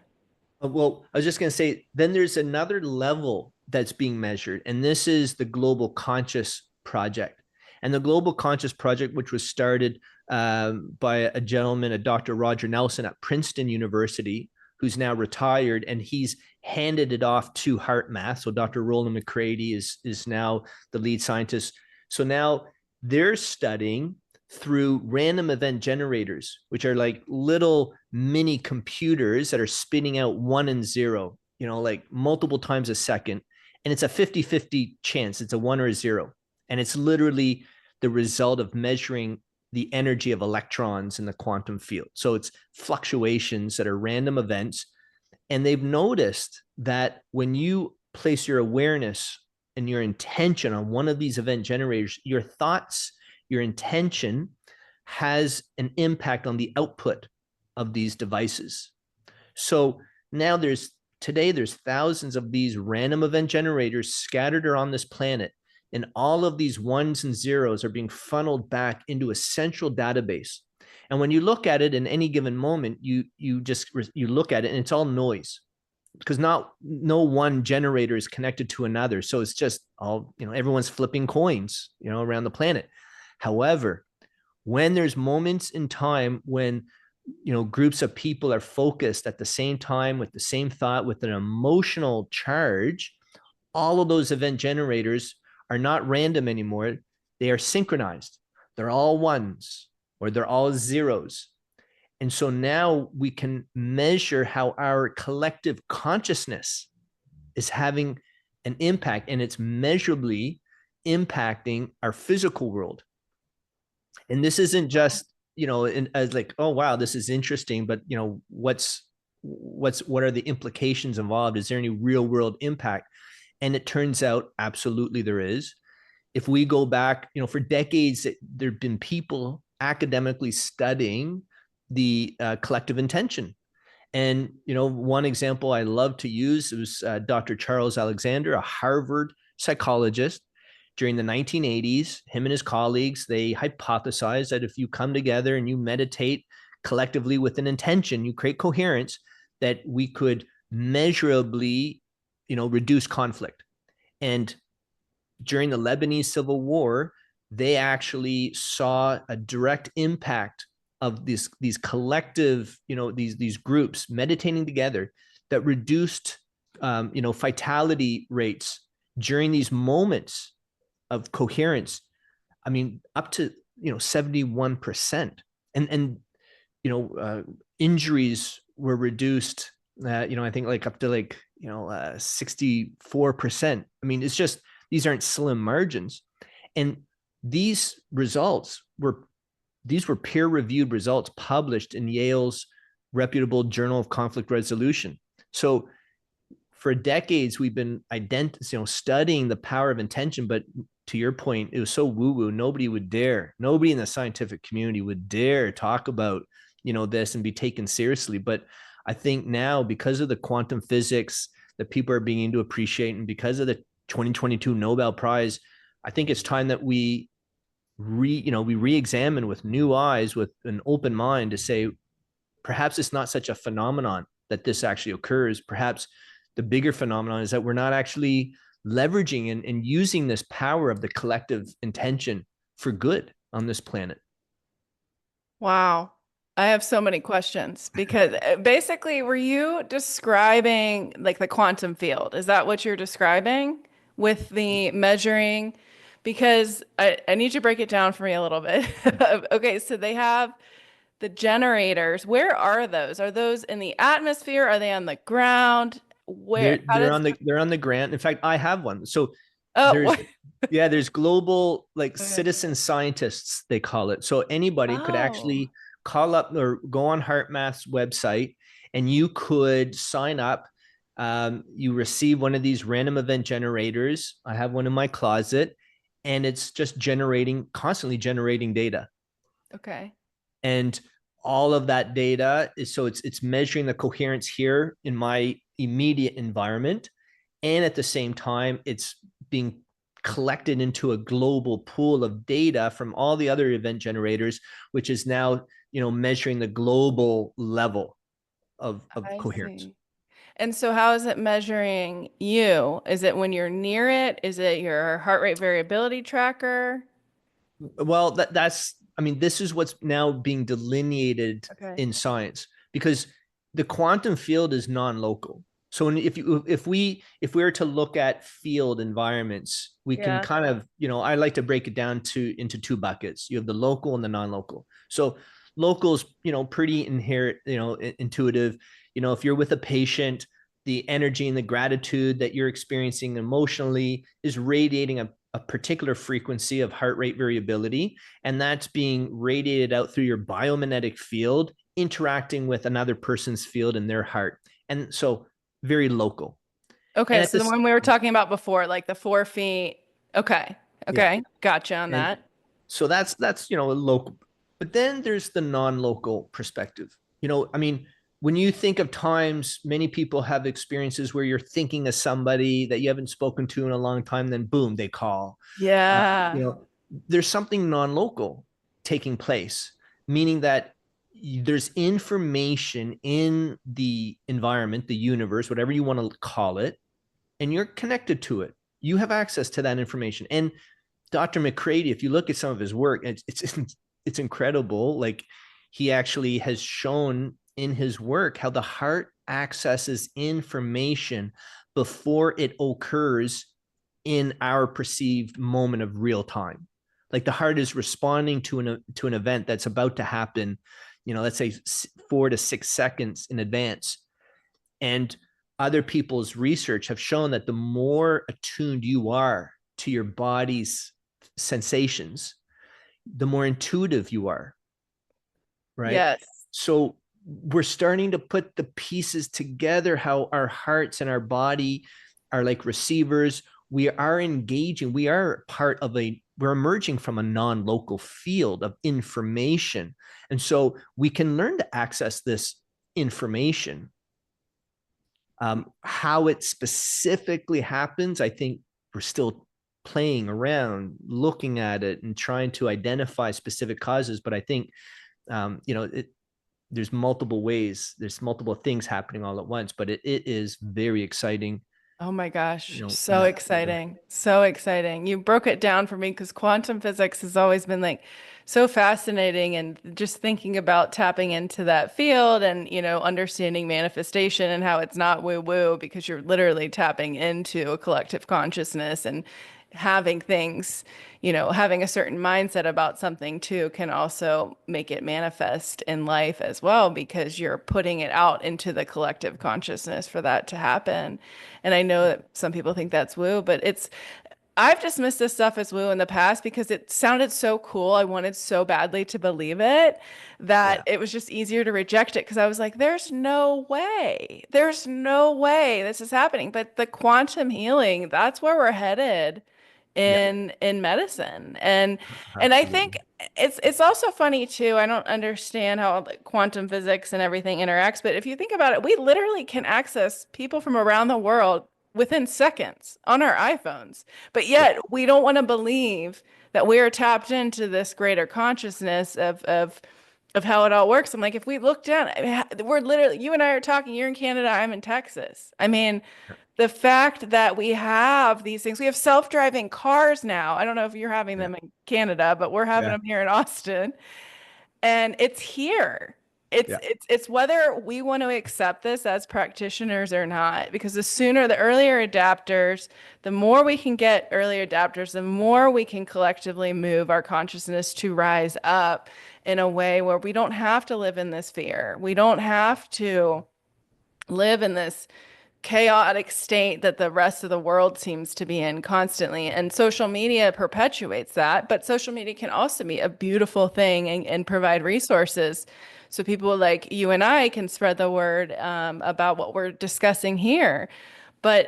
Well, I was just going to say, then there's another level that's being measured, and this is the Global Conscious Project. And the Global Conscious Project, which was started by a gentleman, a Dr. Roger Nelson at Princeton University, who's now retired, and he's handed it off to HeartMath. So Dr. Roland McCready is now the lead scientist. So now they're studying through random event generators, which are like little mini computers that are spitting out 1 and 0, like multiple times a second. And it's a 50-50 chance. It's a 1 or a 0. And it's literally the result of measuring the energy of electrons in the quantum field. So it's fluctuations that are random events. And they've noticed that when you place your awareness and your intention on one of these event generators, your thoughts, your intention has an impact on the output of these devices. So now there's thousands of these random event generators scattered around this planet, and all of these ones and zeros are being funneled back into a central database. And when you look at it in any given moment, you look at it and it's all noise, because no one generator is connected to another. So it's just all, everyone's flipping coins, around the planet. However, when there's moments in time when, groups of people are focused at the same time with the same thought, with an emotional charge, all of those event generators are not random anymore. They are synchronized. They're all ones or they're all zeros. And so now we can measure how our collective consciousness is having an impact, and it's measurably impacting our physical world. And this isn't just, as like, oh, wow, this is interesting, but, what are the implications involved? Is there any real world impact? And it turns out absolutely there is. If we go back, for decades, there have been people academically studying the collective intention. And, one example I love to use was Dr. Charles Alexander, a Harvard psychologist. During the 1980s, him and his colleagues, they hypothesized that if you come together and you meditate collectively with an intention, you create coherence, that we could measurably, reduce conflict. And during the Lebanese Civil War, they actually saw a direct impact of these collective, these groups meditating together, that reduced, fatality rates during these moments of coherence. I mean, up to 71%, and injuries were reduced. I think like up to 64%. I mean, it's just, these aren't slim margins, and these results were peer-reviewed results published in Yale's reputable Journal of Conflict Resolution. So for decades, we've been studying the power of intention, but to your point, it was so woo-woo. Nobody in the scientific community would dare talk about, this and be taken seriously. But I think now, because of the quantum physics that people are beginning to appreciate, and because of the 2022 Nobel Prize, I think it's time that we re-examine with new eyes, with an open mind, to say, perhaps it's not such a phenomenon that this actually occurs. Perhaps the bigger phenomenon is that we're not actually leveraging and using this power of the collective intention for good on this planet. Wow. I have so many questions, because basically, were you describing like the quantum field? Is that what you're describing with the measuring? Because I need you to break it down for me a little bit. Okay, so they have the generators. Where are those? Are those in the atmosphere? Are they on the ground? Where? They're on the ground. In fact, I have one. So Oh, there's what? there's global, like, Okay. citizen scientists, they call it. So anybody could Oh, actually call up or go on HeartMath's website, and you could sign up. You receive one of these random event generators. I have one in my closet, and it's just constantly generating data. Okay. And all of that data is, so it's measuring the coherence here in my immediate environment, and at the same time it's being collected into a global pool of data from all the other event generators, which is now measuring the global level of I coherence. see. And so how is it measuring you? Is it when you're near it? Is it your heart rate variability tracker? Well, that's, I mean, this is what's now being delineated Okay. in science, because the quantum field is non-local. So if we were to look at field environments, we can Yeah. kind of, I like to break it down into two buckets. You have the local and the non-local. So local is, pretty inherent, intuitive. If you're with a patient, the energy and the gratitude that you're experiencing emotionally is radiating a particular frequency of heart rate variability, and that's being radiated out through your biomagnetic field, interacting with another person's field in their heart. And so very local. And Okay, at so the this, one we were talking about before, like the 4 feet. Okay. yeah. Okay. Gotcha on And that. so that's a local. But then there's the non-local perspective. I mean, when you think of times, many people have experiences where you're thinking of somebody that you haven't spoken to in a long time, then boom, they call. Yeah. There's something non-local taking place, meaning that there's information in the environment, the universe, whatever you want to call it, and you're connected to it. You have access to that information. And Dr. McCready, if you look at some of his work, it's incredible. Like, he actually has shown in his work how the heart accesses information before it occurs in our perceived moment of real time. Like, the heart is responding to an event that's about to happen, let's say 4 to 6 seconds in advance. And other people's research have shown that the more attuned you are to your body's sensations, the more intuitive you are, right? Yes. So we're starting to put the pieces together, how our hearts and our body are like receivers. We are engaging, we're emerging from a non-local field of information. And so we can learn to access this information. How it specifically happens, I think we're still playing around, looking at it and trying to identify specific causes. But I think, there's multiple ways, there's multiple things happening all at once, but it is very exciting, Oh my gosh, from so that perspective. exciting. So exciting. You broke it down for me because quantum physics has always been like so fascinating and just thinking about tapping into that field and, understanding manifestation and how it's not woo-woo because you're literally tapping into a collective consciousness and having things, having a certain mindset about something too can also make it manifest in life as well because you're putting it out into the collective consciousness for that to happen. And I know that some people think that's woo, but I've dismissed this stuff as woo in the past because it sounded so cool. I wanted so badly to believe it that Yeah, it was just easier to reject it because I was like, there's no way. There's no way this is happening. But the quantum healing, that's where we're headed yeah, in medicine. And I think absolutely. it's also funny too. I don't understand how like, quantum physics and everything interacts, but if you think about it, we literally can access people from around the world within seconds on our iPhones. But Yeah, yet we don't want to believe that we are tapped into this greater consciousness of how it all works. I'm like, if we look down, we're literally, you and I are talking, you're in Canada, I'm in Texas. I mean, the fact that we have these things, we have self-driving cars now. I don't know if you're having yeah, them in Canada, but we're having yeah, them here in Austin, and it's here. It's yeah, it's it's whether we want to accept this as practitioners or not, because the earlier adapters, the more we can get earlier adapters, the more we can collectively move our consciousness to rise up in a way where we don't have to live in this fear. We don't have to live in this chaotic state that the rest of the world seems to be in constantly. And social media perpetuates that. But social media can also be a beautiful thing and provide resources. So people like you and I can spread the word about what we're discussing here. But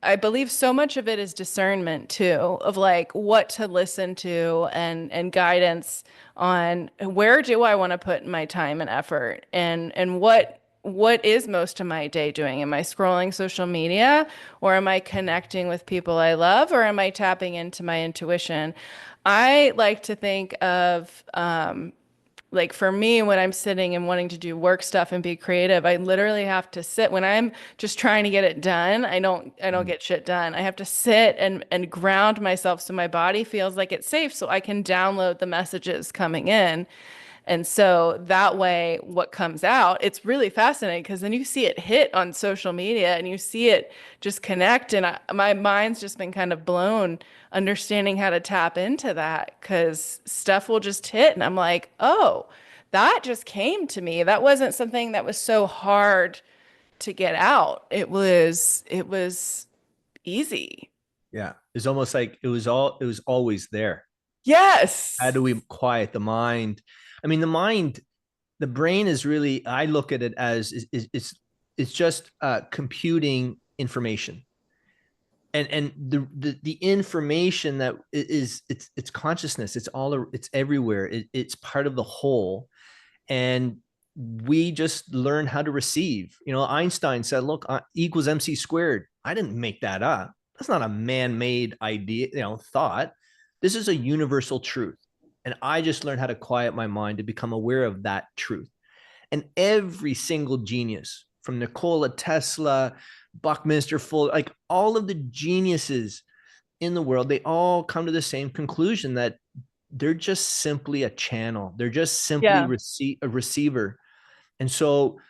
I believe so much of it is discernment too, of like what to listen to and guidance on where do I want to put my time and effort and what is most of my day doing? Am I scrolling social media or am I connecting with people I love or am I tapping into my intuition? I like to think of like for me, when I'm sitting and wanting to do work stuff and be creative, I literally have to sit when I'm just trying to get it done. I don't Mm. get shit done. I have to sit and ground myself so my body feels like it's safe so I can download the messages coming in. And so that way, what comes out, it's really fascinating because then you see it hit on social media and you see it just connect. And my mind's just been kind of blown understanding how to tap into that because stuff will just hit. And I'm like, oh, that just came to me. That wasn't something that was so hard to get out. It was easy. Yeah. It's almost like it was always there. How Yes. do we quiet the mind? I mean, the mind, the brain is really, I look at it as it's just computing information. And the information that is it's consciousness, it's all, it's everywhere, it's part of the whole. And we just learn how to receive. Einstein said, look, equals mc squared. I didn't make that up. That's not a man-made idea, thought. This is a universal truth, and I just learned how to quiet my mind to become aware of that truth. And every single genius, from Nikola Tesla, Buckminster Fuller, like all of the geniuses in the world, they all come to the same conclusion that they're just simply a channel. They're just simply Yeah. a receiver. And so,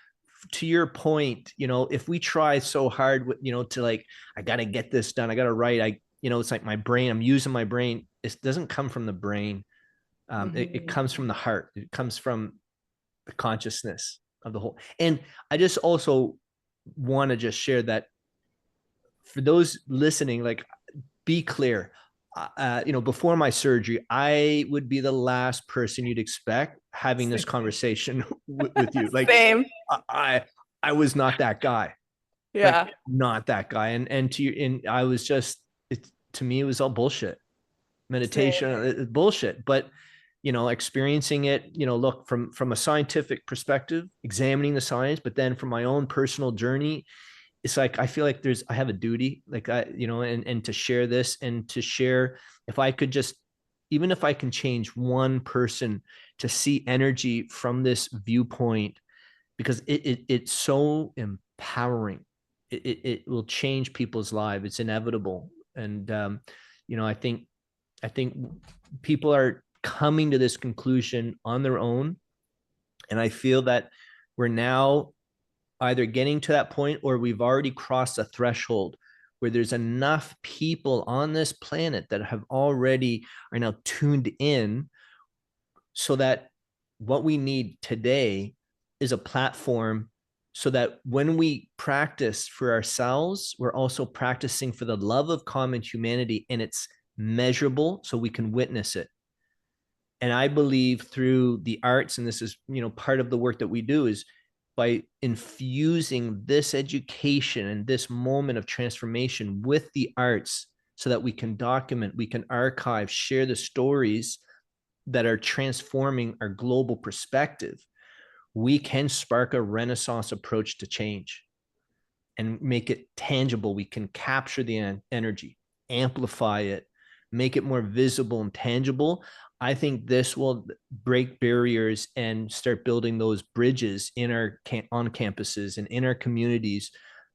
to your point, if we try so hard with, to like, I got to get this done, I got to write, it's like my brain, I'm using my brain. It doesn't come from the brain. It Mhm. comes from the heart. It comes from the consciousness of the whole. And I just also want to just share that for those listening, like, be clear. Before my surgery, I would be the last person you'd expect having this conversation with you. Like, Same. I, I was not that guy. Like, Yeah. not that guy. And to you, and I was just, to me, it was all bullshit. Meditation, Same. bullshit. But experiencing it, look, from a scientific perspective, examining the science, but then from my own personal journey, it's like I feel like I have a duty, like, and to share this, and to share, if I could just, even if I can change one person to see energy from this viewpoint, because it's so empowering. It will change people's lives. It's inevitable. And I think people are coming to this conclusion on their own, and I feel that we're now either getting to that point or we've already crossed a threshold where there's enough people on this planet that have already are now tuned in, so that what we need today is a platform, so that when we practice for ourselves, we're also practicing for the love of common humanity, and it's measurable so we can witness it. And I believe through the arts, and this is part of the work that we do, is by infusing this education and this moment of transformation with the arts, so that we can document, we can archive, share the stories that are transforming our global perspective, we can spark a renaissance approach to change and make it tangible. We can capture the energy, amplify it, make it more visible and tangible. I think this will break barriers and start building those bridges in our on campuses and in our communities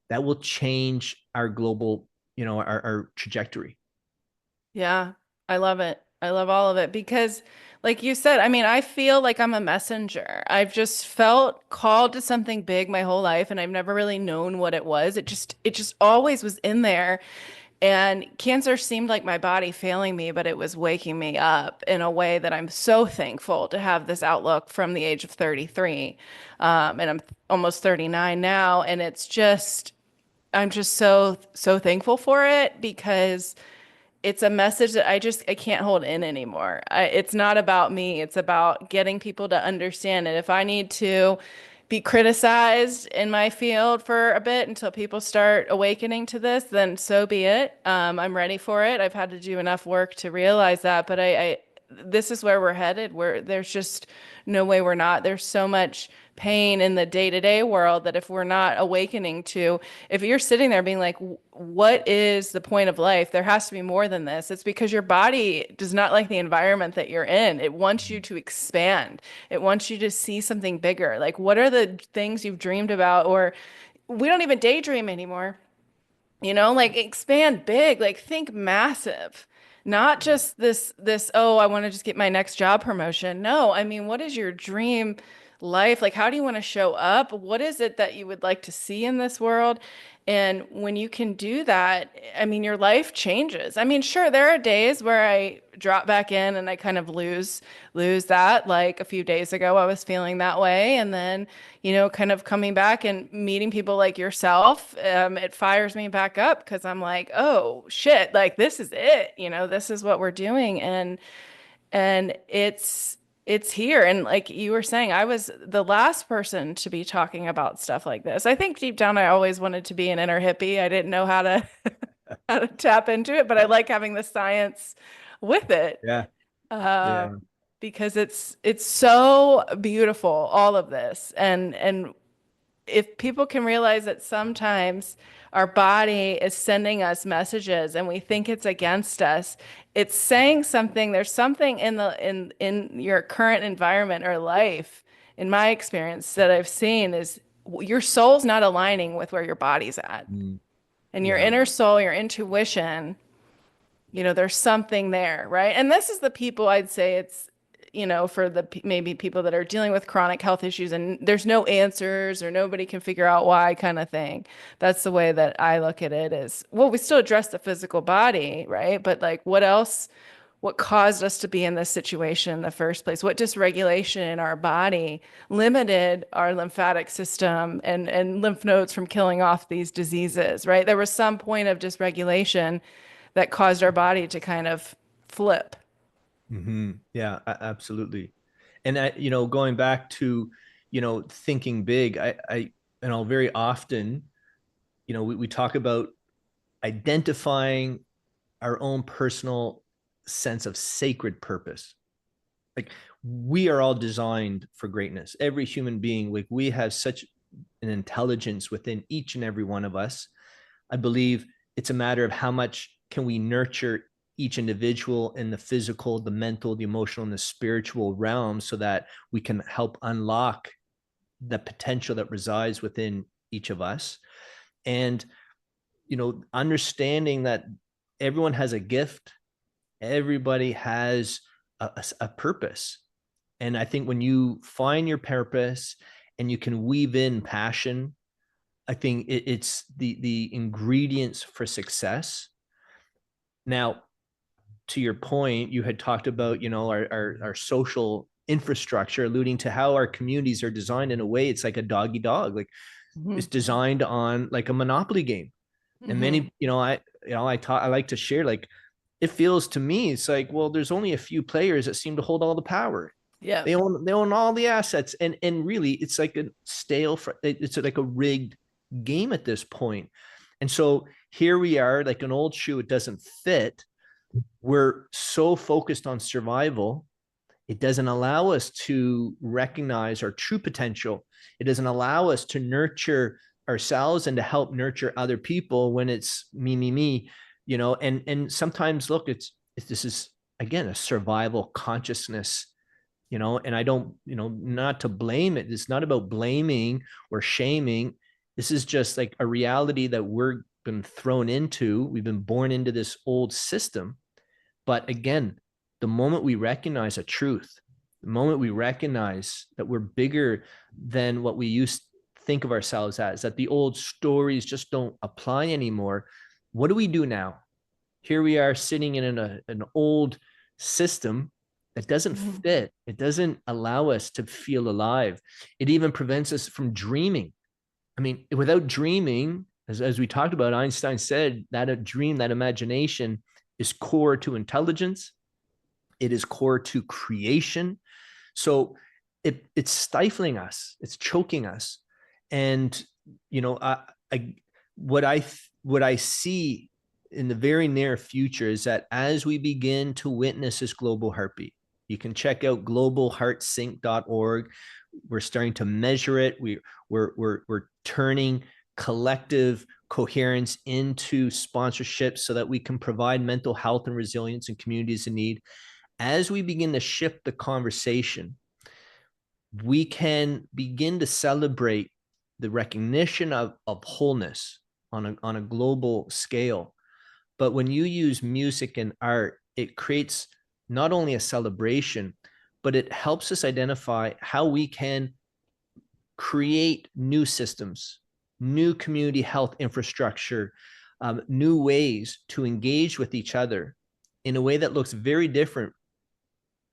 that will change our global, our trajectory. Yeah, I love it. I love all of it because, like you said, I mean, I feel like I'm a messenger. I've just felt called to something big my whole life, and I've never really known what it was. It just always was in there. And cancer seemed like my body failing me, but it was waking me up in a way that I'm so thankful to have this outlook from the age of 33. And I'm almost 39 now, and it's just I'm just so thankful for it because it's a message that I can't hold in anymore. It's not about me. It's about getting people to understand it. If I need to be criticized in my field for a bit until people start awakening to this, then so be it. I'm ready for it. I've had to do enough work to realize that, but this is where we're headed. Where there's just no way we're not. There's so much pain in the day-to-day world that if we're not awakening to, if you're sitting there being like, what is the point of life? There has to be more than this. It's because your body does not like the environment that you're in. It wants you to expand. It wants you to see something bigger. Like, what are the things you've dreamed about? Or we don't even daydream anymore. Like expand big, like think massive. Not just this, oh, I want to just get my next job promotion. No, I mean, what is your dream life? Like, how do you want to show up? What is it that you would like to see in this world? And when you can do that, I mean, your life changes. I mean, sure, there are days where I drop back in and I kind of lose that. Like a few days ago, I was feeling that way, and then, kind of coming back and meeting people like yourself, it fires me back up because I'm like, oh shit, like this is it. This is what we're doing, and it's here. And like you were saying, I was the last person to be talking about stuff like this. I think deep down I always wanted to be an inner hippie. I didn't know how to how to tap into it, but I like having the science with it. Yeah. Uh, Yeah. because it's so beautiful, all of this. And if people can realize that sometimes our body is sending us messages and we think it's against us, it's saying something. There's something in your current environment or life, in my experience, that I've seen is your soul's not aligning with where your body's at. Mm, And your yeah. inner soul, your intuition, there's something there, right? And this is the people I'd say it's, for the maybe people that are dealing with chronic health issues and there's no answers or nobody can figure out why kind of thing. That's the way that I look at it is, well, we still address the physical body, right? But like what else, what caused us to be in this situation in the first place? What dysregulation in our body limited our lymphatic system and lymph nodes from killing off these diseases, right? There was some point of dysregulation that caused our body to kind of flip. Yeah, absolutely. And going back to, thinking big, very often, we talk about identifying our own personal sense of sacred purpose. Like we are all designed for greatness. Every human being, like we have such an intelligence within each and every one of us. I believe it's a matter of how much can we nurture each individual in the physical, the mental, the emotional, and the spiritual realm so that we can help unlock the potential that resides within each of us. And, understanding that everyone has a gift, everybody has a purpose. And I think when you find your purpose and you can weave in passion, I think it's the ingredients for success. Now, to your point, you had talked about, our social infrastructure, alluding to how our communities are designed in a way, it's like a doggy dog. Like Mm-hmm. it's designed on like a Monopoly game. And Mm-hmm. many, I like to share, like, it feels to me, it's like, well, there's only a few players that seem to hold all the power. Yeah. They own all the assets. And really it's like a it's like a rigged game at this point. And so here we are, like an old shoe, it doesn't fit. We're so focused on survival, it doesn't allow us to recognize our true potential. It doesn't allow us to nurture ourselves and to help nurture other people when it's me, and sometimes look, it's this is again a survival consciousness, and I don't, not to blame it. It's not about blaming or shaming. This is just like a reality that we're been thrown into. We've been born into this old system. But again, the moment we recognize a truth, the moment we recognize that we're bigger than what we used to think of ourselves as, that the old stories just don't apply anymore, what do we do now? Here we are sitting in an old system that doesn't Mm-hmm. fit. It doesn't allow us to feel alive. It even prevents us from dreaming. I mean, without dreaming, As we talked about, Einstein said that a dream, that imagination is core to intelligence. It is core to creation. So it's stifling us. It's choking us. And, you know, I what I what I see in the very near future is that as we begin to witness this global heartbeat, you can check out globalheartsync.org. We're starting to measure it. We're turning collective coherence into sponsorships so that we can provide mental health and resilience in communities in need. As we begin to shift the conversation, we can begin to celebrate the recognition of wholeness on a global scale. But when you use music and art, it creates not only a celebration, but it helps us identify how we can create new systems, new community health infrastructure, new ways to engage with each other in a way that looks very different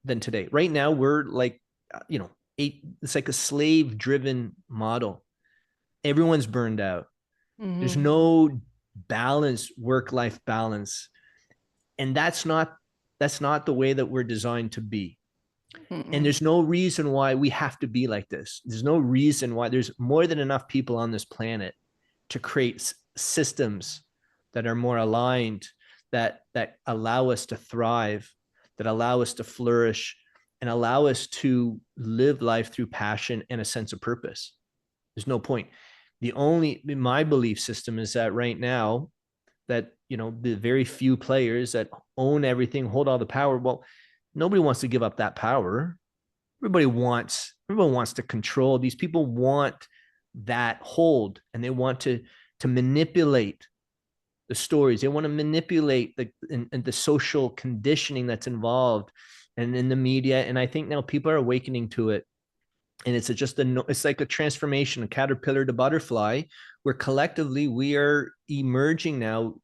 than today. Right now, we're like, it's like a slave driven model. Everyone's burned out. There's Mm-hmm. no balance, work life balance. And that's not the way that we're designed to be. And Mm-mm. there's no reason why we have to be like this. There's no reason why. There's more than enough people on this planet to create systems that are more aligned, that allow us to thrive, that allow us to flourish, and allow us to live life through passion and a sense of purpose. There's no point. My belief system is that right now, that, the very few players that own everything, hold all the power. Well, nobody wants to give up that power. Everyone wants to control. These people want that hold, and they want to manipulate the stories. They want to manipulate and the social conditioning that's involved and in the media. And I think now people are awakening to it. And it's like a transformation, a caterpillar to butterfly, where collectively we are emerging now.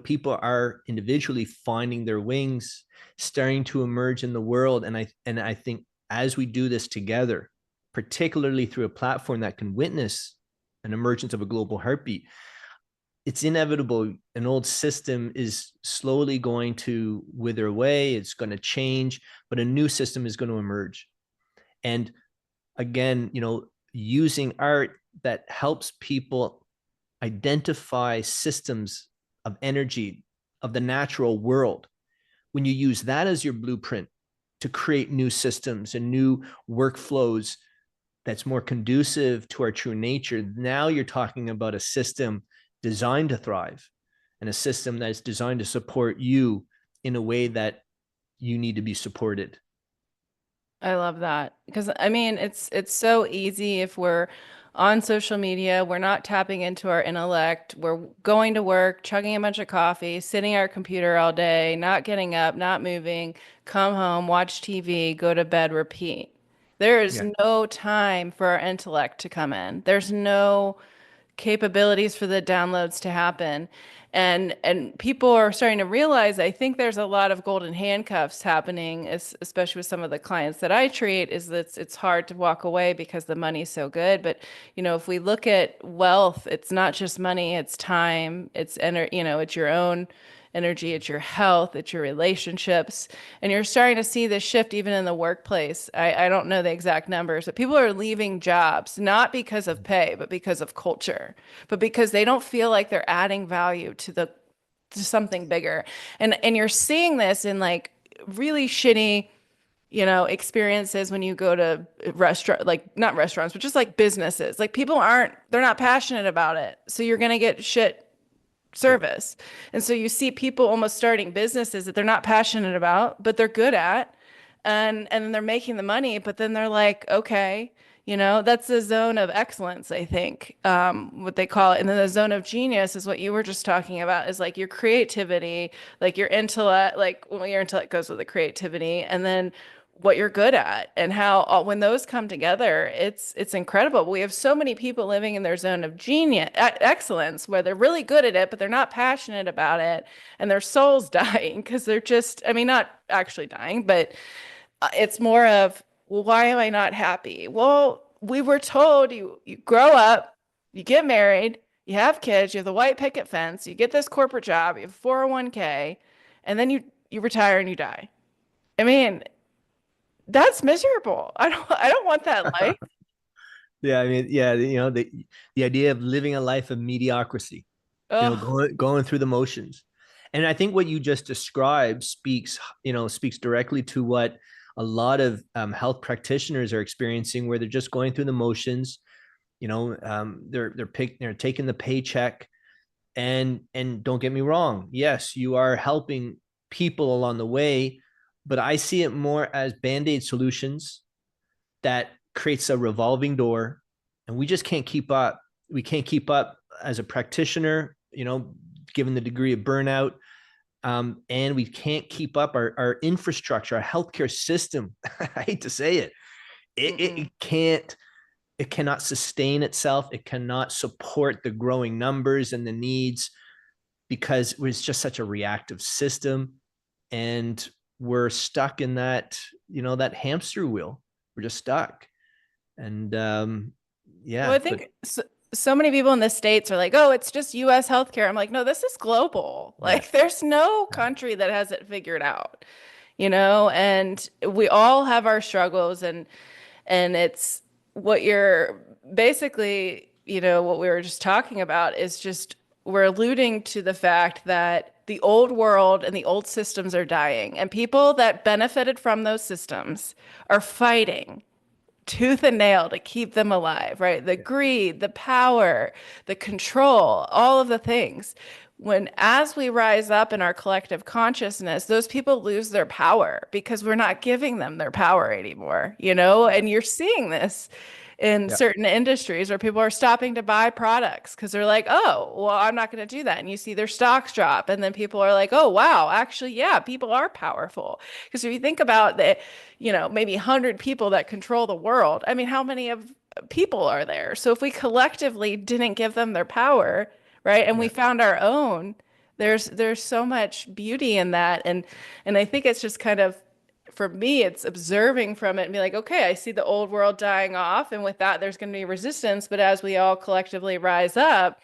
People are individually finding their wings, starting to emerge in the world. And I think as we do this together, particularly through a platform that can witness an emergence of a global heartbeat, it's inevitable. An old system is slowly going to wither away. It's going to change, but a new system is going to emerge. And again, using art that helps people identify systems of energy of the natural world. When you use that as your blueprint to create new systems and new workflows that's more conducive to our true nature, now you're talking about a system designed to thrive, and a system that's designed to support you in a way that you need to be supported. I love that because I mean it's so easy if we're on social media, we're not tapping into our intellect, we're going to work, chugging a bunch of coffee, sitting at our computer all day, not getting up, not moving, come home, watch TV, go to bed, repeat. There is Yeah. no time for our intellect to come in. There's no capabilities for the downloads to happen. And people are starting to realize, I think there's a lot of golden handcuffs happening, especially with some of the clients that I treat, is that it's hard to walk away because the money's so good. But, if we look at wealth, it's not just money, it's time, it's your own energy, it's your health, it's your relationships. And you're starting to see this shift even in the workplace. I don't know the exact numbers, but people are leaving jobs, not because of pay, but because of culture, but because they don't feel like they're adding value to something bigger. And you're seeing this in like really shitty, experiences when you go to restaurant, like not restaurants, but just like businesses. Like they're not passionate about it. So you're going to get shit Yeah. service. And so you see people almost starting businesses that they're not passionate about, but they're good at. And then they're making the money, but then they're like, okay, that's the zone of excellence, I think, what they call it. And then the zone of genius is what you were just talking about, is like your creativity, like your intellect, like well, your intellect goes with the creativity, and then what you're good at and how when those come together, it's incredible. We have so many people living in their zone of genius, excellence, where they're really good at it, but they're not passionate about it, and their soul's dying because they're just, I mean, not actually dying, but it's more of, well, why am I not happy? Well, we were told you grow up, you get married, you have kids, you have the white picket fence, you get this corporate job, you have 401k, and then you retire and you die. I mean, that's miserable. I don't want that life. Yeah, I mean, yeah, the idea of living a life of mediocrity, Ugh. going through the motions. And I think what you just described speaks directly to what a lot of health practitioners are experiencing, where they're just going through the motions. They're taking the paycheck, and don't get me wrong, yes, you are helping people along the way, but I see it more as band-aid solutions that creates a revolving door, and we just can't keep up. We can't keep up as a practitioner, given the degree of burnout. And we can't keep up our infrastructure, our healthcare system. I hate to say it. It cannot sustain itself. It cannot support the growing numbers and the needs, because it's just such a reactive system. And we're stuck in that hamster wheel. We're just stuck. And Well, I yeah, but think so many people in the States are like, oh, it's just US healthcare. I'm like, no, this is global. yeah, Like, there's no country that has it figured out, and we all have our struggles, and it's what you're basically, what we were just talking about is just we're alluding to the fact that the old world and the old systems are dying, and people that benefited from those systems are fighting tooth and nail to keep them alive, right? The greed, the power, the control, all of the things. As we rise up in our collective consciousness, those people lose their power because we're not giving them their power anymore, And you're seeing this in yeah, certain industries where people are stopping to buy products because they're like, oh, well, I'm not going to do that. And you see their stocks drop. And then people are like, oh, wow, actually, yeah, people are powerful. Because if you think about the, maybe 100 people that control the world, I mean, how many of people are there? So if we collectively didn't give them their power, right, and we yeah, found our own, there's so much beauty in that. And I think it's just kind of, for me, it's observing from it and be like, okay, I see the old world dying off, and with that, there's going to be resistance. But as we all collectively rise up,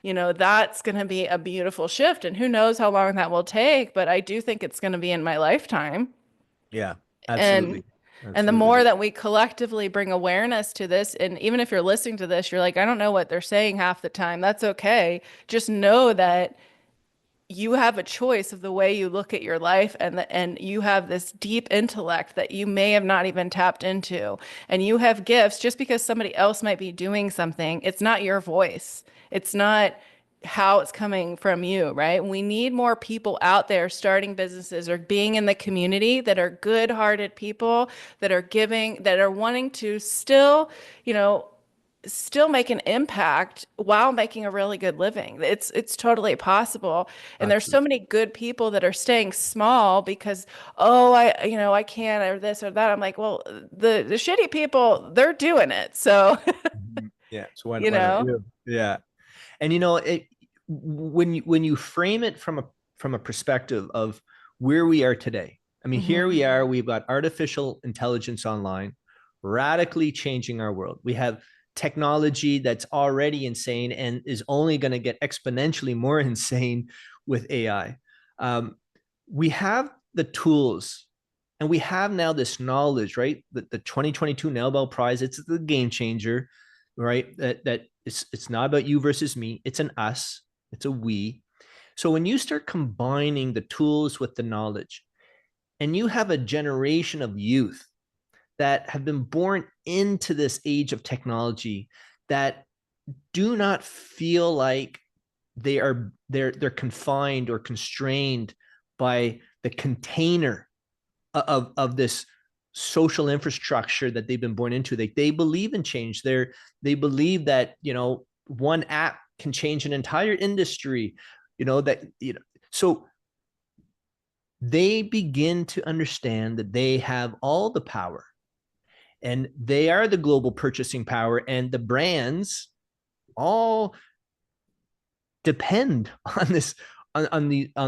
that's going to be a beautiful shift. And who knows how long that will take, but I do think it's going to be in my lifetime. yeah, And absolutely, and the absolutely. more that we collectively bring awareness to this, and even if you're listening to this, you're like, I don't know what they're saying half the time. That's okay. Just know that you have a choice of the way you look at your life, and you have this deep intellect that you may have not even tapped into, and you have gifts. Just because somebody else might be doing something, it's not your voice, it's not how it's coming from you, right? We need more people out there starting businesses or being in the community that are good-hearted people, that are giving, that are wanting to still make an impact while making a really good living. It's totally possible. And there's so Absolutely. many good people that are staying small because, oh, I can't, or this or that. I'm like, well, the shitty people, they're doing it. So, Mhm. Yeah. So you why don't know. you? Yeah. And when you frame it from a perspective of where we are today. I mean, here Mhm. we are. We've got artificial intelligence online, radically changing our world. We have technology that's already insane and is only going to get exponentially more insane with AI. Um, we have the tools, and we have now this knowledge, right? The 2022 Nobel Prize, it's the game changer, right? That it's not about you versus me. It's an us. It's a we. So when you start combining the tools with the knowledge, and you have a generation of youth that have been born into this age of technology that do not feel like they're confined or constrained by the container of this social infrastructure that they've been born into. They believe in change. They believe that one app can change an entire industry. So they begin to understand that they have all the power, and they are the global purchasing power, and the brands all depend on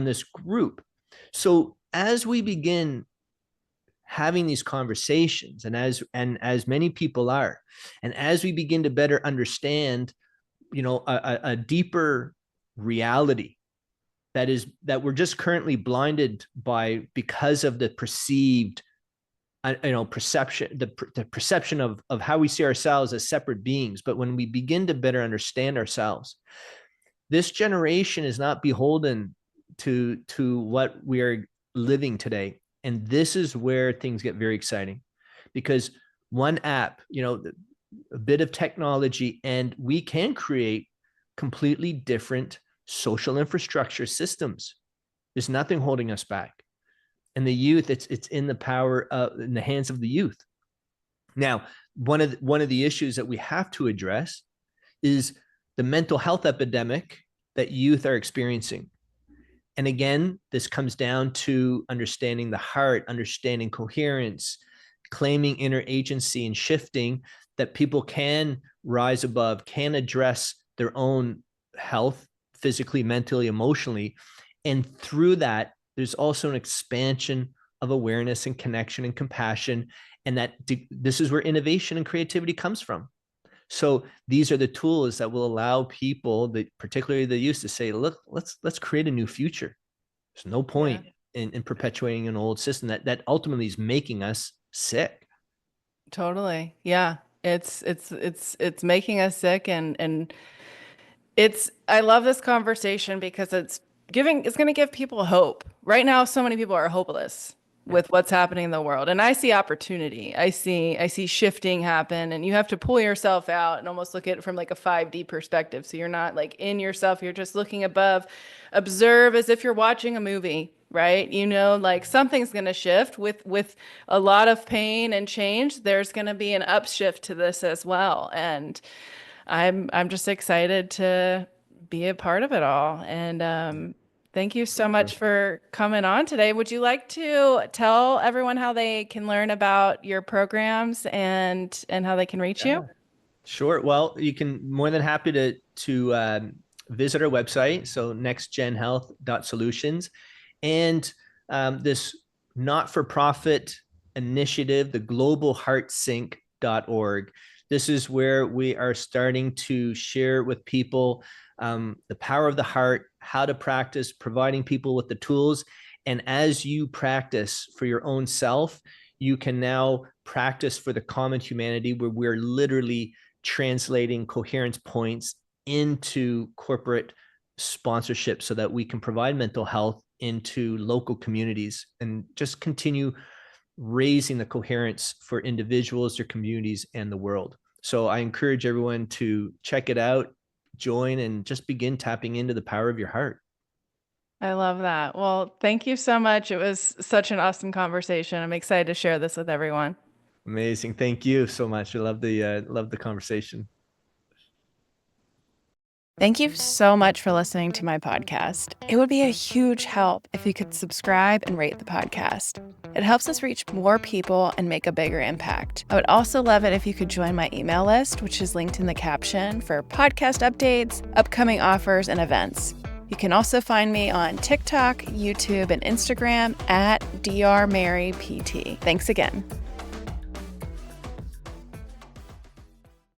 this group. So as we begin having these conversations, and as many people are, and as we begin to better understand a deeper reality that we're just currently blinded by because of the perceived perception, the perception of how we see ourselves as separate beings. But when we begin to better understand ourselves, this generation is not beholden to what we are living today. And this is where things get very exciting, because one app, a bit of technology, and we can create completely different social infrastructure systems. There's nothing holding us back. And the youth, it's in the power in the hands of the youth. Now, one of the issues that we have to address is the mental health epidemic that youth are experiencing. And again, this comes down to understanding the heart, understanding coherence, claiming inner agency, and shifting that people can rise above, can address their own health, physically, mentally, emotionally. And through that, there's also an expansion of awareness and connection and compassion. And that this is where innovation and creativity comes from. So these are the tools that will allow people, particularly the youth, to say, look, let's create a new future. There's no point in perpetuating an old system that ultimately is making us sick. Totally. Yeah. It's making us sick, and I love this conversation because it's going to give people hope. Right now, so many people are hopeless with what's happening in the world. And I see opportunity. I see shifting happen, and you have to pull yourself out and almost look at it from like a 5D perspective. So you're not like in yourself, you're just looking above, observe as if you're watching a movie, right? Like something's going to shift with a lot of pain and change. There's going to be an upshift to this as well. And I'm just excited to be a part of it all. And thank you so much for coming on today. Would you like to tell everyone how they can learn about your programs and how they can reach you? Sure. Well, you can more than happy to visit our website. So nextgenhealth.solutions, and this not-for-profit initiative, the Global HeartSync.org. This is where we are starting to share with people the power of the heart, how to practice, providing people with the tools. And as you practice for your own self, you can now practice for the common humanity, where we're literally translating coherence points into corporate sponsorship so that we can provide mental health into local communities and just continue raising the coherence for individuals, their communities, and the world. So I encourage everyone to check it out, join, and just begin tapping into the power of your heart. I love that. Well, thank you so much. It was such an awesome conversation. I'm excited to share this with everyone. Amazing. Thank you so much. I love the conversation. Thank you so much for listening to my podcast. It would be a huge help if you could subscribe and rate the podcast. It helps us reach more people and make a bigger impact. I would also love it if you could join my email list, which is linked in the caption, for podcast updates, upcoming offers, and events. You can also find me on TikTok, YouTube, and Instagram at drmarypt. Thanks again.